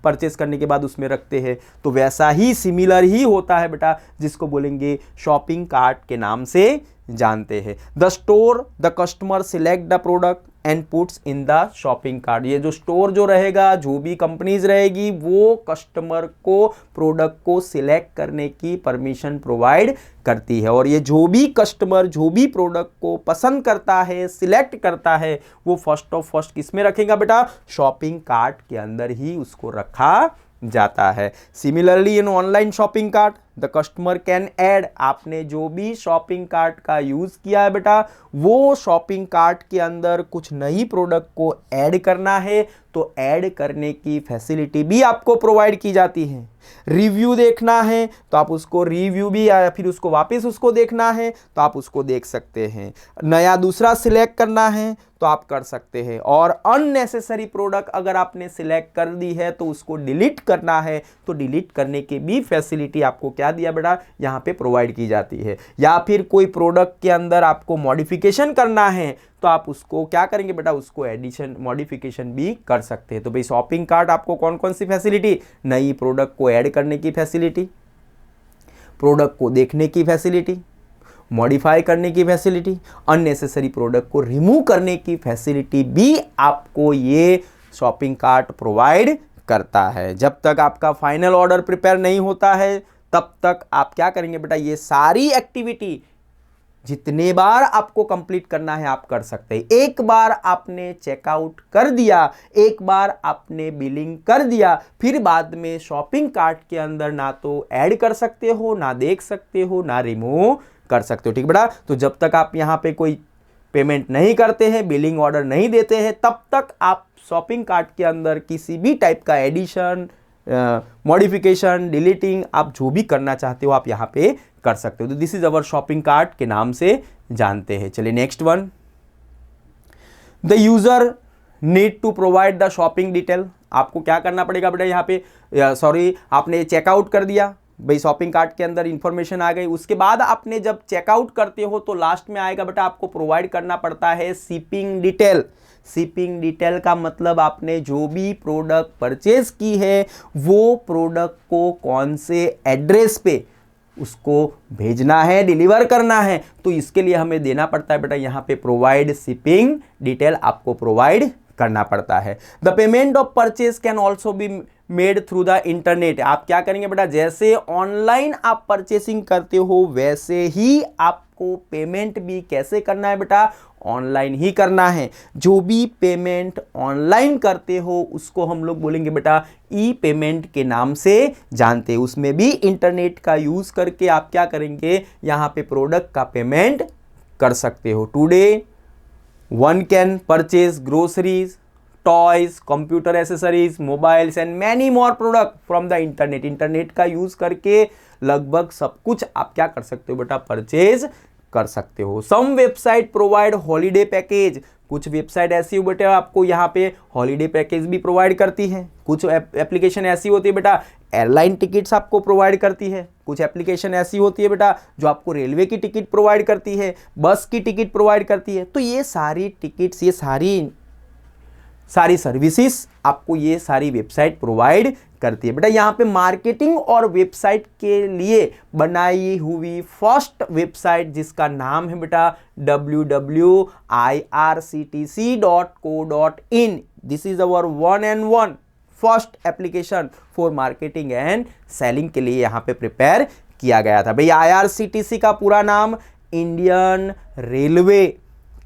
परचेस करने के बाद उसमें रखते हैं, तो वैसा ही सिमिलर ही होता है बेटा जिसको बोलेंगे शॉपिंग कार्ट के नाम से जानते हैं। The store the customer select the product and puts in the shopping cart. ये जो स्टोर जो रहेगा जो भी कंपनीज रहेगी वो कस्टमर को प्रोडक्ट को सिलेक्ट करने की परमिशन प्रोवाइड करती है। और ये जो भी कस्टमर जो भी प्रोडक्ट को पसंद करता है सिलेक्ट करता है वो फर्स्ट किस में रखेगा बेटा शॉपिंग कार्ट के अंदर ही उसको रखा जाता है। Similarly in online shopping cart the customer can add, आपने जो भी शॉपिंग कार्ट का यूज किया है बेटा वो शॉपिंग कार्ट के अंदर कुछ नई प्रोडक्ट को ऐड करना है तो ऐड करने की फैसिलिटी भी आपको प्रोवाइड की जाती है। रिव्यू देखना है तो आप उसको रिव्यू भी या फिर उसको वापस उसको देखना है तो आप उसको देख सकते हैं। नया दूसरा सिलेक्ट करना है तो आप कर सकते हैं। और अननेसेसरी प्रोडक्ट अगर आपने सिलेक्ट कर दी है तो उसको डिलीट करना है तो डिलीट करने की भी फैसिलिटी आपको क्या दिया बेटा यहाँ पे प्रोवाइड की जाती है। या फिर कोई प्रोडक्ट के अंदर आपको मॉडिफिकेशन करना है तो आप उसको क्या करेंगे बेटा उसको एडिशन मॉडिफिकेशन भी कर सकते हैं। तो भाई शॉपिंग कार्ट आपको कौन कौन सी फैसिलिटी, नई प्रोडक्ट को ऐड करने की फैसिलिटी, प्रोडक्ट को देखने की फैसिलिटी, मॉडिफाई करने की फैसिलिटी, अननेसेसरी प्रोडक्ट को रिमूव करने की फैसिलिटी भी आपको ये शॉपिंग कार्ट प्रोवाइड करता है। जब तक आपका फाइनल ऑर्डर प्रिपेयर नहीं होता है तब तक आप क्या करेंगे बेटा ये सारी एक्टिविटी जितने बार आपको कंप्लीट करना है आप कर सकते हैं। एक बार आपने चेकआउट कर दिया, एक बार आपने बिलिंग कर दिया, फिर बाद में शॉपिंग कार्ट के अंदर ना तो ऐड कर सकते हो, ना देख सकते हो, ना रिमूव कर सकते हो। ठीक बेटा, तो जब तक आप यहाँ पे कोई पेमेंट नहीं करते हैं, बिलिंग ऑर्डर नहीं देते हैं, तब तक आप शॉपिंग कार्ट के अंदर किसी भी टाइप का एडिशन, मॉडिफिकेशन, डिलीटिंग, आप जो भी करना चाहते हो आप यहाँ पे कर सकते हो। तो this is our shopping cart के नाम से जानते हैं। चलिए next one, the user need to provide the shopping detail. आपको क्या करना पड़ेगा बेटा यहाँ पे, सॉरी आपने चेकआउट कर दिया भाई, शॉपिंग कार्ट के अंदर इंफॉर्मेशन आ गई, उसके बाद आपने जब चेकआउट करते हो तो लास्ट में आएगा बेटा आपको प्रोवाइड करना पड़ता है शिपिंग डिटेल। शिपिंग डिटेल का मतलब आपने जो भी प्रोडक्ट परचेज की है वो प्रोडक्ट को कौन से एड्रेस पे उसको भेजना है, डिलीवर करना है, तो इसके लिए हमें देना पड़ता है बेटा यहाँ पे प्रोवाइड शिपिंग डिटेल, आपको प्रोवाइड करना पड़ता है। The payment of purchase can also be made through the internet. आप क्या करेंगे बेटा, जैसे ऑनलाइन आप परचेसिंग करते हो वैसे ही आपको पेमेंट भी कैसे करना है बेटा, ऑनलाइन ही करना है। जो भी पेमेंट ऑनलाइन करते हो उसको हम लोग बोलेंगे बेटा ई पेमेंट के नाम से जानते हैं। उसमें भी इंटरनेट का यूज करके आप क्या करेंगे, यहाँ पे प्रोडक्ट का पेमेंट कर सकते हो। Today one can purchase groceries, toys, computer accessories, mobiles and many more product from the internet। Internet का यूज करके लगभग सब कुछ आप क्या कर सकते हो बेटा, परचेज कर सकते हो। Some website provide holiday package. कुछ वेबसाइट ऐसी हो बेटा आपको यहाँ पे हॉलीडे पैकेज भी प्रोवाइड करती है। कुछ एप्लीकेशन ऐसी होती है बेटा एयरलाइन टिकट्स आपको प्रोवाइड करती है। कुछ एप्लीकेशन ऐसी होती है बेटा जो आपको रेलवे की टिकट प्रोवाइड करती है, बस की टिकट प्रोवाइड करती है। तो ये सारी टिकट्स, ये सारी सर्विसेज आपको ये सारी वेबसाइट प्रोवाइड करती है। बेटा यहाँ पे मार्केटिंग और वेबसाइट के लिए बनाई हुई फर्स्ट वेबसाइट जिसका नाम है बेटा www.irctc.co.in। This is our one and one first application for marketing and selling के लिए यहाँ पे प्रिपेयर किया गया था। भाई IRCTC का पूरा नाम Indian railway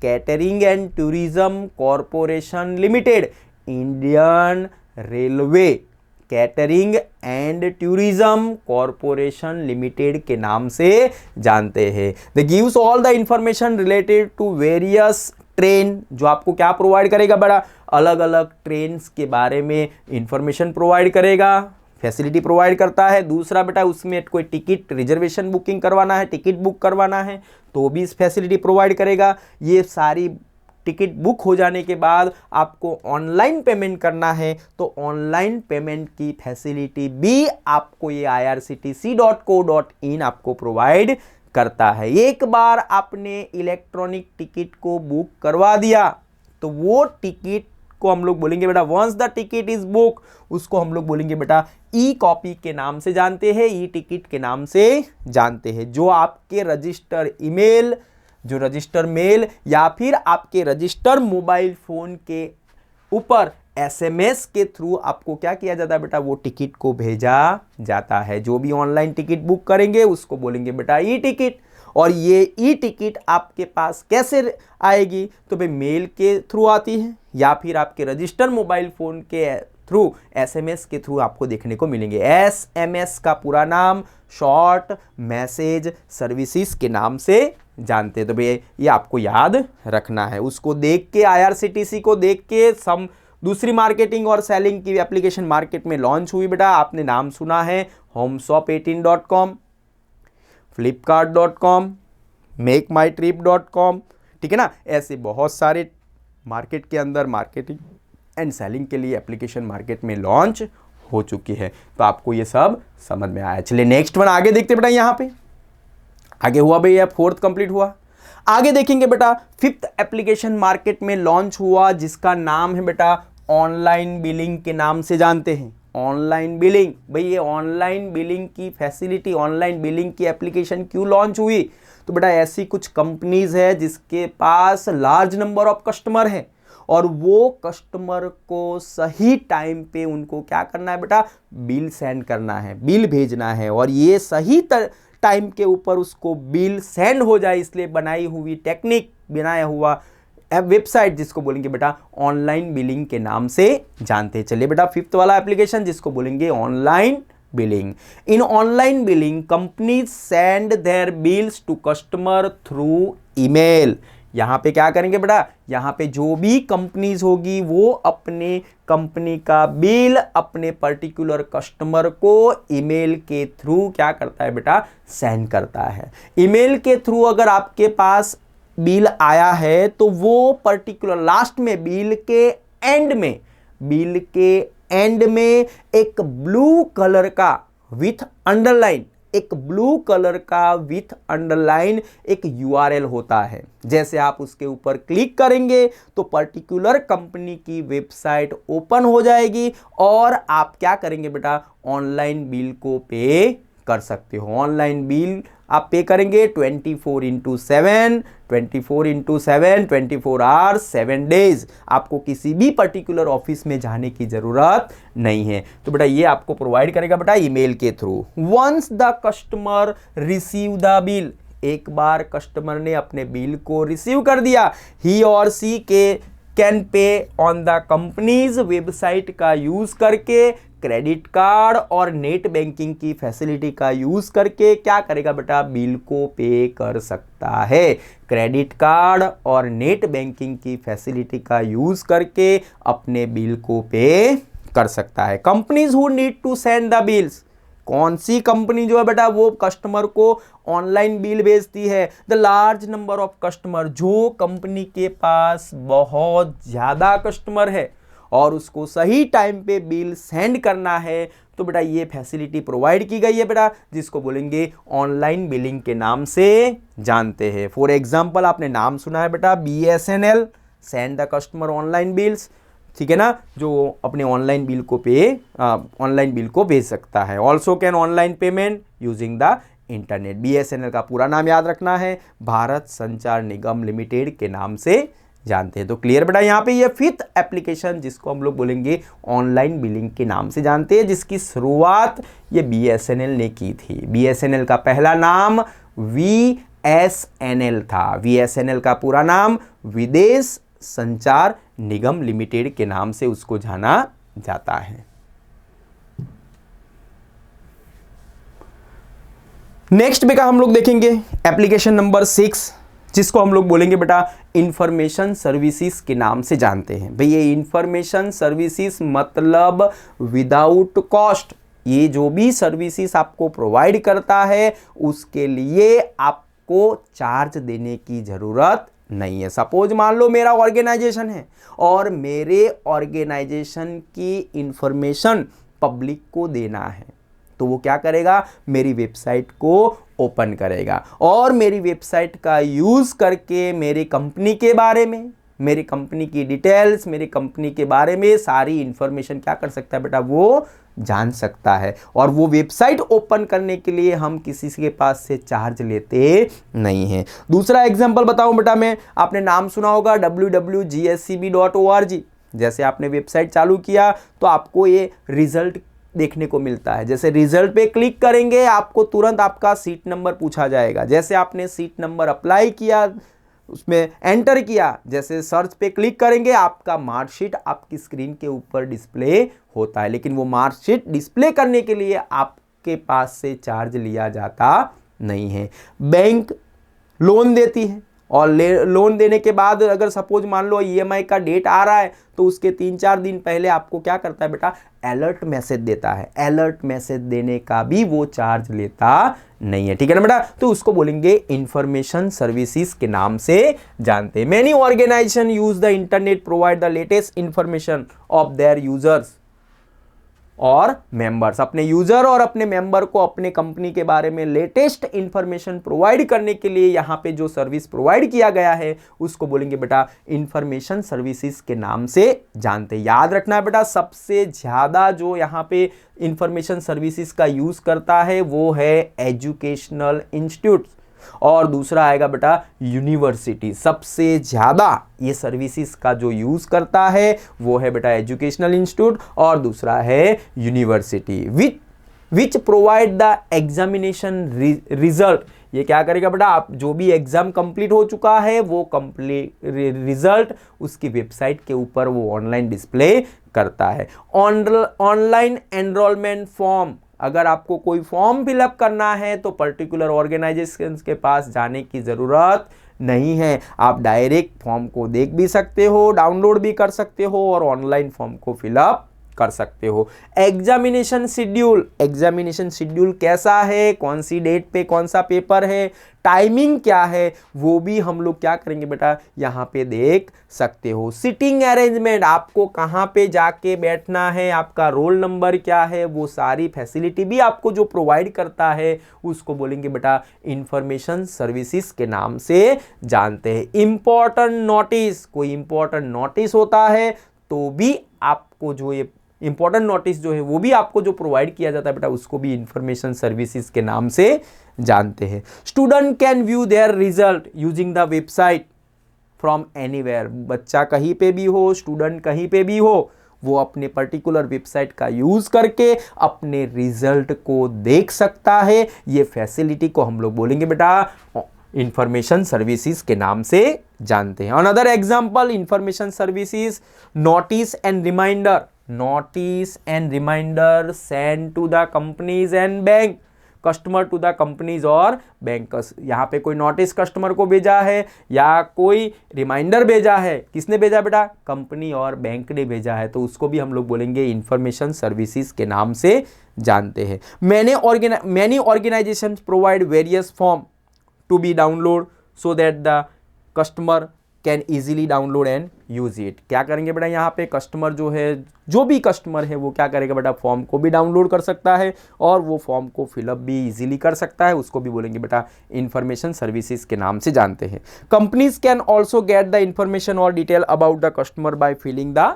catering and tourism corporation limited, Indian railway catering and tourism corporation limited के नाम से जानते हैं। The gives all the information related to various train, जो आपको क्या प्रोवाइड करेगा बड़ा, अलग अलग ट्रेन्स के बारे में इंफॉर्मेशन प्रोवाइड करेगा, फैसिलिटी प्रोवाइड करता है। दूसरा बेटा उसमें कोई टिकट रिजर्वेशन बुकिंग करवाना है, टिकट बुक करवाना है तो भी इस फैसिलिटी प्रोवाइड करेगा। ये सारी टिकट बुक हो जाने के बाद आपको ऑनलाइन पेमेंट करना है तो ऑनलाइन पेमेंट की फैसिलिटी भी आपको ये irctc.co.in आपको प्रोवाइड करता है। एक बार आपने इलेक्ट्रॉनिक टिकट को बुक करवा दिया तो वो टिकट को हम लोग बोलेंगे बेटा once the ticket is book, उसको हम लोग बोलेंगे बेटा ई कॉपी के नाम से जानते हैं, ई टिकट के नाम से जानते हैं। जो आपके रजिस्टर ईमेल, जो रजिस्टर मेल या फिर आपके रजिस्टर मोबाइल फोन के ऊपर SMS के थ्रू आपको क्या किया जाता है बेटा, वो टिकट को भेजा जाता है। जो भी ऑनलाइन टिकट बुक करेंगे उसको बोलेंगे बेटा ई टिकट। और ये ई टिकट आपके पास कैसे आएगी, तो भाई मेल के थ्रू आती है या फिर आपके रजिस्टर मोबाइल फोन के थ्रू SMS के थ्रू आपको देखने को मिलेंगे। SMS का पूरा नाम शॉर्ट मैसेज सर्विसेज के नाम से जानते हैं। तो भाई ये आपको याद रखना है। उसको देख के IRCTC को देख के सम दूसरी मार्केटिंग और सेलिंग की एप्लीकेशन मार्केट में लॉन्च हुई बेटा। आपने नाम सुना है homeshop18.com, flipkart.com, makemytrip.com, ठीक है ना। ऐसे बहुत सारे मार्केट के अंदर मार्केटिंग एंड सेलिंग के लिए एप्लीकेशन मार्केट में लॉन्च हो चुकी है। तो आपको ये सब समझ में आया। चलिए नेक्स्ट वन आगे देखते बेटा। यहाँ पे आगे हुआ भैया, फोर्थ कंप्लीट हुआ। आगे देखेंगे बेटा फिफ्थ एप्लीकेशन मार्केट में लॉन्च हुआ जिसका नाम है बेटा ऑनलाइन बिलिंग के नाम से जानते हैं। ऑनलाइन बिलिंग, भाई ये ऑनलाइन बिलिंग की फैसिलिटी, ऑनलाइन बिलिंग की एप्लीकेशन क्यों लॉन्च हुई, तो बेटा ऐसी कुछ कंपनीज है जिसके पास लार्ज नंबर ऑफ कस्टमर है और वो कस्टमर को सही टाइम पे उनको क्या करना है बेटा, बिल सेंड करना है, बिल भेजना है। और ये सही टाइम के ऊपर उसको बिल सेंड हो जाए इसलिए बनाई हुई टेक्निक, बनाया हुआ वेबसाइट जिसको बोलेंगे बेटा ऑनलाइन बिलिंग के नाम से जानते हैं। चलिए बेटा फिफ्थ वाला एप्लीकेशन जिसको बोलेंगे online billing. In online billing companies send their bills to customer through email. यहाँ पे क्या करेंगे बेटा, यहाँ पे जो भी कंपनीज होगी वो अपने कंपनी का बिल अपने पर्टिकुलर कस्टमर को ईमेल के थ्रू क्या करता है बेटा, सेंड करता है। ईमेल के थ्रू अगर आपके पास बिल आया है तो वो पर्टिकुलर लास्ट में बिल के एंड में एक ब्लू कलर का विथ अंडरलाइन एक URL होता है। जैसे आप उसके ऊपर क्लिक करेंगे तो पर्टिकुलर कंपनी की वेबसाइट ओपन हो जाएगी और आप क्या करेंगे बेटा, ऑनलाइन बिल को पे कर सकते हो। ऑनलाइन बिल आप पे करेंगे 24/7 24 आवर्स 7 डेज। आपको किसी भी पर्टिकुलर ऑफिस में जाने की जरूरत नहीं है। तो बेटा ये आपको प्रोवाइड करेगा बेटा ईमेल के थ्रू। Once the customer receive the bill, एक बार कस्टमर ने अपने बिल को रिसीव कर दिया, he or she can pay on the companies website का यूज करके, क्रेडिट कार्ड और नेट बैंकिंग की फैसिलिटी का यूज करके क्या करेगा बेटा, बिल को पे कर सकता है। क्रेडिट कार्ड और नेट बैंकिंग की फैसिलिटी का यूज करके अपने बिल को पे कर सकता है। Companies who need to send the bills, कौन सी कंपनी जो है बेटा वो कस्टमर को ऑनलाइन बिल भेजती है, the large number of customer, जो कंपनी के पास बहुत ज्यादा कस्टमर है और उसको सही टाइम पे बिल सेंड करना है, तो बेटा ये फैसिलिटी प्रोवाइड की गई है बेटा, जिसको बोलेंगे ऑनलाइन बिलिंग के नाम से जानते हैं। फॉर एग्जांपल आपने नाम सुना है बेटा BSNL, send the customer online bills, ठीक है ना, जो अपने ऑनलाइन बिल को भेज सकता है। Also can online payment using the internet. BSNL का पूरा नाम याद रखना है, भारत संचार निगम लिमिटेड के नाम से जानते हैं। तो क्लियर बेटा, यहाँ पे ये फिफ्थ एप्लीकेशन जिसको हम लोग बोलेंगे ऑनलाइन बिलिंग के नाम से जानते हैं, जिसकी शुरुआत ये BSNL ने की थी। BSNL का पहला नाम VSNL था। VSNL का पूरा नाम विदेश संचार निगम लिमिटेड के नाम से उसको जाना जाता है। नेक्स्ट बेटा हम लोग देखेंगे एप्लीकेशन नंबर 6, जिसको हम लोग बोलेंगे बेटा इंफॉर्मेशन सर्विसेज के नाम से जानते हैं। भाई ये इंफॉर्मेशन सर्विसेज मतलब विदाउट कॉस्ट, ये जो भी सर्विसेज आपको प्रोवाइड करता है उसके लिए आपको चार्ज देने की जरूरत नहीं है। सपोज मान लो मेरा ऑर्गेनाइजेशन है और मेरे ऑर्गेनाइजेशन की इंफॉर्मेशन पब्लिक को देना है, तो वो क्या करेगा, मेरी वेबसाइट को ओपन करेगा और मेरी वेबसाइट का यूज करके मेरी कंपनी के बारे में, मेरी कंपनी की डिटेल्स, मेरी कंपनी के बारे में सारी इंफॉर्मेशन क्या कर सकता है बेटा, वो जान सकता है। और वो वेबसाइट ओपन करने के लिए हम किसी के पास से चार्ज लेते नहीं हैं। दूसरा एग्जांपल बताऊं बेटा मैं, आपने नाम सुना होगा www.gscb.org। जैसे आपने वेबसाइट चालू किया तो आपको ये रिजल्ट देखने को मिलता है। जैसे रिजल्ट पे क्लिक करेंगे आपको तुरंत आपका सीट नंबर पूछा जाएगा। जैसे आपने सीट नंबर अप्लाई किया, उसमें एंटर किया, जैसे सर्च पे क्लिक करेंगे आपका मार्कशीट आपकी स्क्रीन के ऊपर डिस्प्ले होता है। लेकिन वो मार्कशीट डिस्प्ले करने के लिए आपके पास से चार्ज लिया जाता नहीं है। बैंक लोन देती है और लोन देने के बाद अगर सपोज मान लो EMI का डेट आ रहा है तो उसके 3-4 दिन पहले आपको क्या करता है बेटा, अलर्ट मैसेज देता है। अलर्ट मैसेज देने का भी वो चार्ज लेता नहीं है, ठीक है ना बेटा। तो उसको बोलेंगे इंफॉर्मेशन सर्विसेज के नाम से जानते हैं। Many organisation use the internet provide the latest information of their users और मेंबर्स। अपने यूजर और अपने मेंबर को अपने कंपनी के बारे में लेटेस्ट इंफॉर्मेशन प्रोवाइड करने के लिए यहाँ पे जो सर्विस प्रोवाइड किया गया है उसको बोलेंगे बेटा इंफॉर्मेशन सर्विसेज के नाम से जानते हैं। याद रखना है बेटा, सबसे ज्यादा जो यहाँ पे इंफॉर्मेशन सर्विसेज का यूज करता है वो है एजुकेशनल इंस्टीट्यूट और दूसरा आएगा बेटा यूनिवर्सिटी। सबसे ज्यादा ये सर्विसेज का जो यूज करता है वो है बेटा एजुकेशनल इंस्टीट्यूट और दूसरा है university. Which provide the examination result. ये क्या करेगा बेटा, आप जो भी एग्जाम कंप्लीट हो चुका है वो कंप्लीट रिजल्ट उसकी वेबसाइट के ऊपर वो ऑनलाइन डिस्प्ले करता है। ऑनलाइन एनरोलमेंट फॉर्म, अगर आपको कोई फॉर्म फिलअप करना है तो पर्टिकुलर ऑर्गेनाइजेशन के पास जाने की जरूरत नहीं है। आप डायरेक्ट फॉर्म को देख भी सकते हो, डाउनलोड भी कर सकते हो और ऑनलाइन फॉर्म को फिलअप कर सकते हो। एग्जामिनेशन शेड्यूल कैसा है, कौन सी डेट पे कौन सा पेपर है, टाइमिंग क्या है, वो भी हम लोग क्या करेंगे बेटा यहाँ पे देख सकते हो। सिटिंग अरेंजमेंट, आपको कहाँ पे जाके बैठना है, आपका रोल नंबर क्या है, वो सारी फैसिलिटी भी आपको जो प्रोवाइड करता है उसको बोलेंगे बेटा इंफॉर्मेशन सर्विसेज के नाम से जानते हैं। इंपॉर्टेंट नोटिस, कोई इंपॉर्टेंट नोटिस होता है तो भी आपको जो ये इंपॉर्टेंट नोटिस जो है वो भी आपको जो प्रोवाइड किया जाता है बेटा उसको भी इंफॉर्मेशन सर्विसेज के नाम से जानते हैं। Student can view there result using the website from anywhere, बच्चा कहीं पे भी हो, स्टूडेंट कहीं पे भी हो, वो अपने पर्टिकुलर वेबसाइट का यूज करके अपने रिजल्ट को देख सकता है। ये फैसिलिटी को हम लोग बोलेंगे बेटा इंफॉर्मेशन सर्विसेज के नाम से जानते हैं। Another example information services notice and reminder send to the companies and bank, customer to the companies और बैंक। यहाँ पे कोई नोटिस कस्टमर को भेजा है या कोई रिमाइंडर भेजा है, किसने भेजा बेटा, कंपनी और बैंक ने भेजा है, तो उसको भी हम लोग बोलेंगे इंफॉर्मेशन सर्विसेज के नाम से जानते हैं। Many organisation provide various form to be download so that the customer can easily download and use it। क्या करेंगे बेटा यहाँ पे कस्टमर जो है, जो भी कस्टमर है वो क्या करेगा बेटा फॉर्म को भी डाउनलोड कर सकता है और वो फॉर्म को फिलअप भी इजीली कर सकता है, उसको भी बोलेंगे बेटा इंफॉर्मेशन सर्विसेज के नाम से जानते हैं। Companies can also get the information or detail about the customer by filling the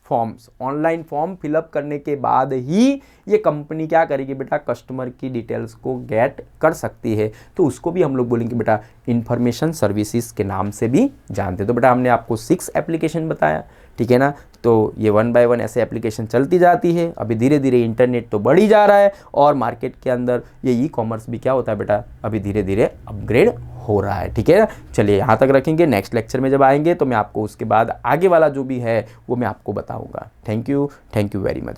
forms. Online form fill up करने के बाद ही ये कंपनी क्या करेगी बेटा कस्टमर की डिटेल्स को गेट कर सकती है, तो उसको भी हम लोग बोलेंगे बेटा इंफॉर्मेशन सर्विसेज के नाम से भी जानते हैं। तो बेटा हमने आपको 6 एप्लीकेशन बताया, ठीक है ना, तो ये 1 बाय 1 ऐसे एप्लीकेशन चलती जाती है। अभी धीरे धीरे इंटरनेट तो बढ़ ही जा रहा है और मार्केट के अंदर ये ई कॉमर्स भी क्या होता है बेटा अभी धीरे धीरे अपग्रेड हो रहा है, ठीक है ना। चलिए यहाँ तक रखेंगे, नेक्स्ट लेक्चर में जब आएंगे तो मैं आपको उसके बाद आगे वाला जो भी है वो मैं आपको बताऊंगा। Thank you very much.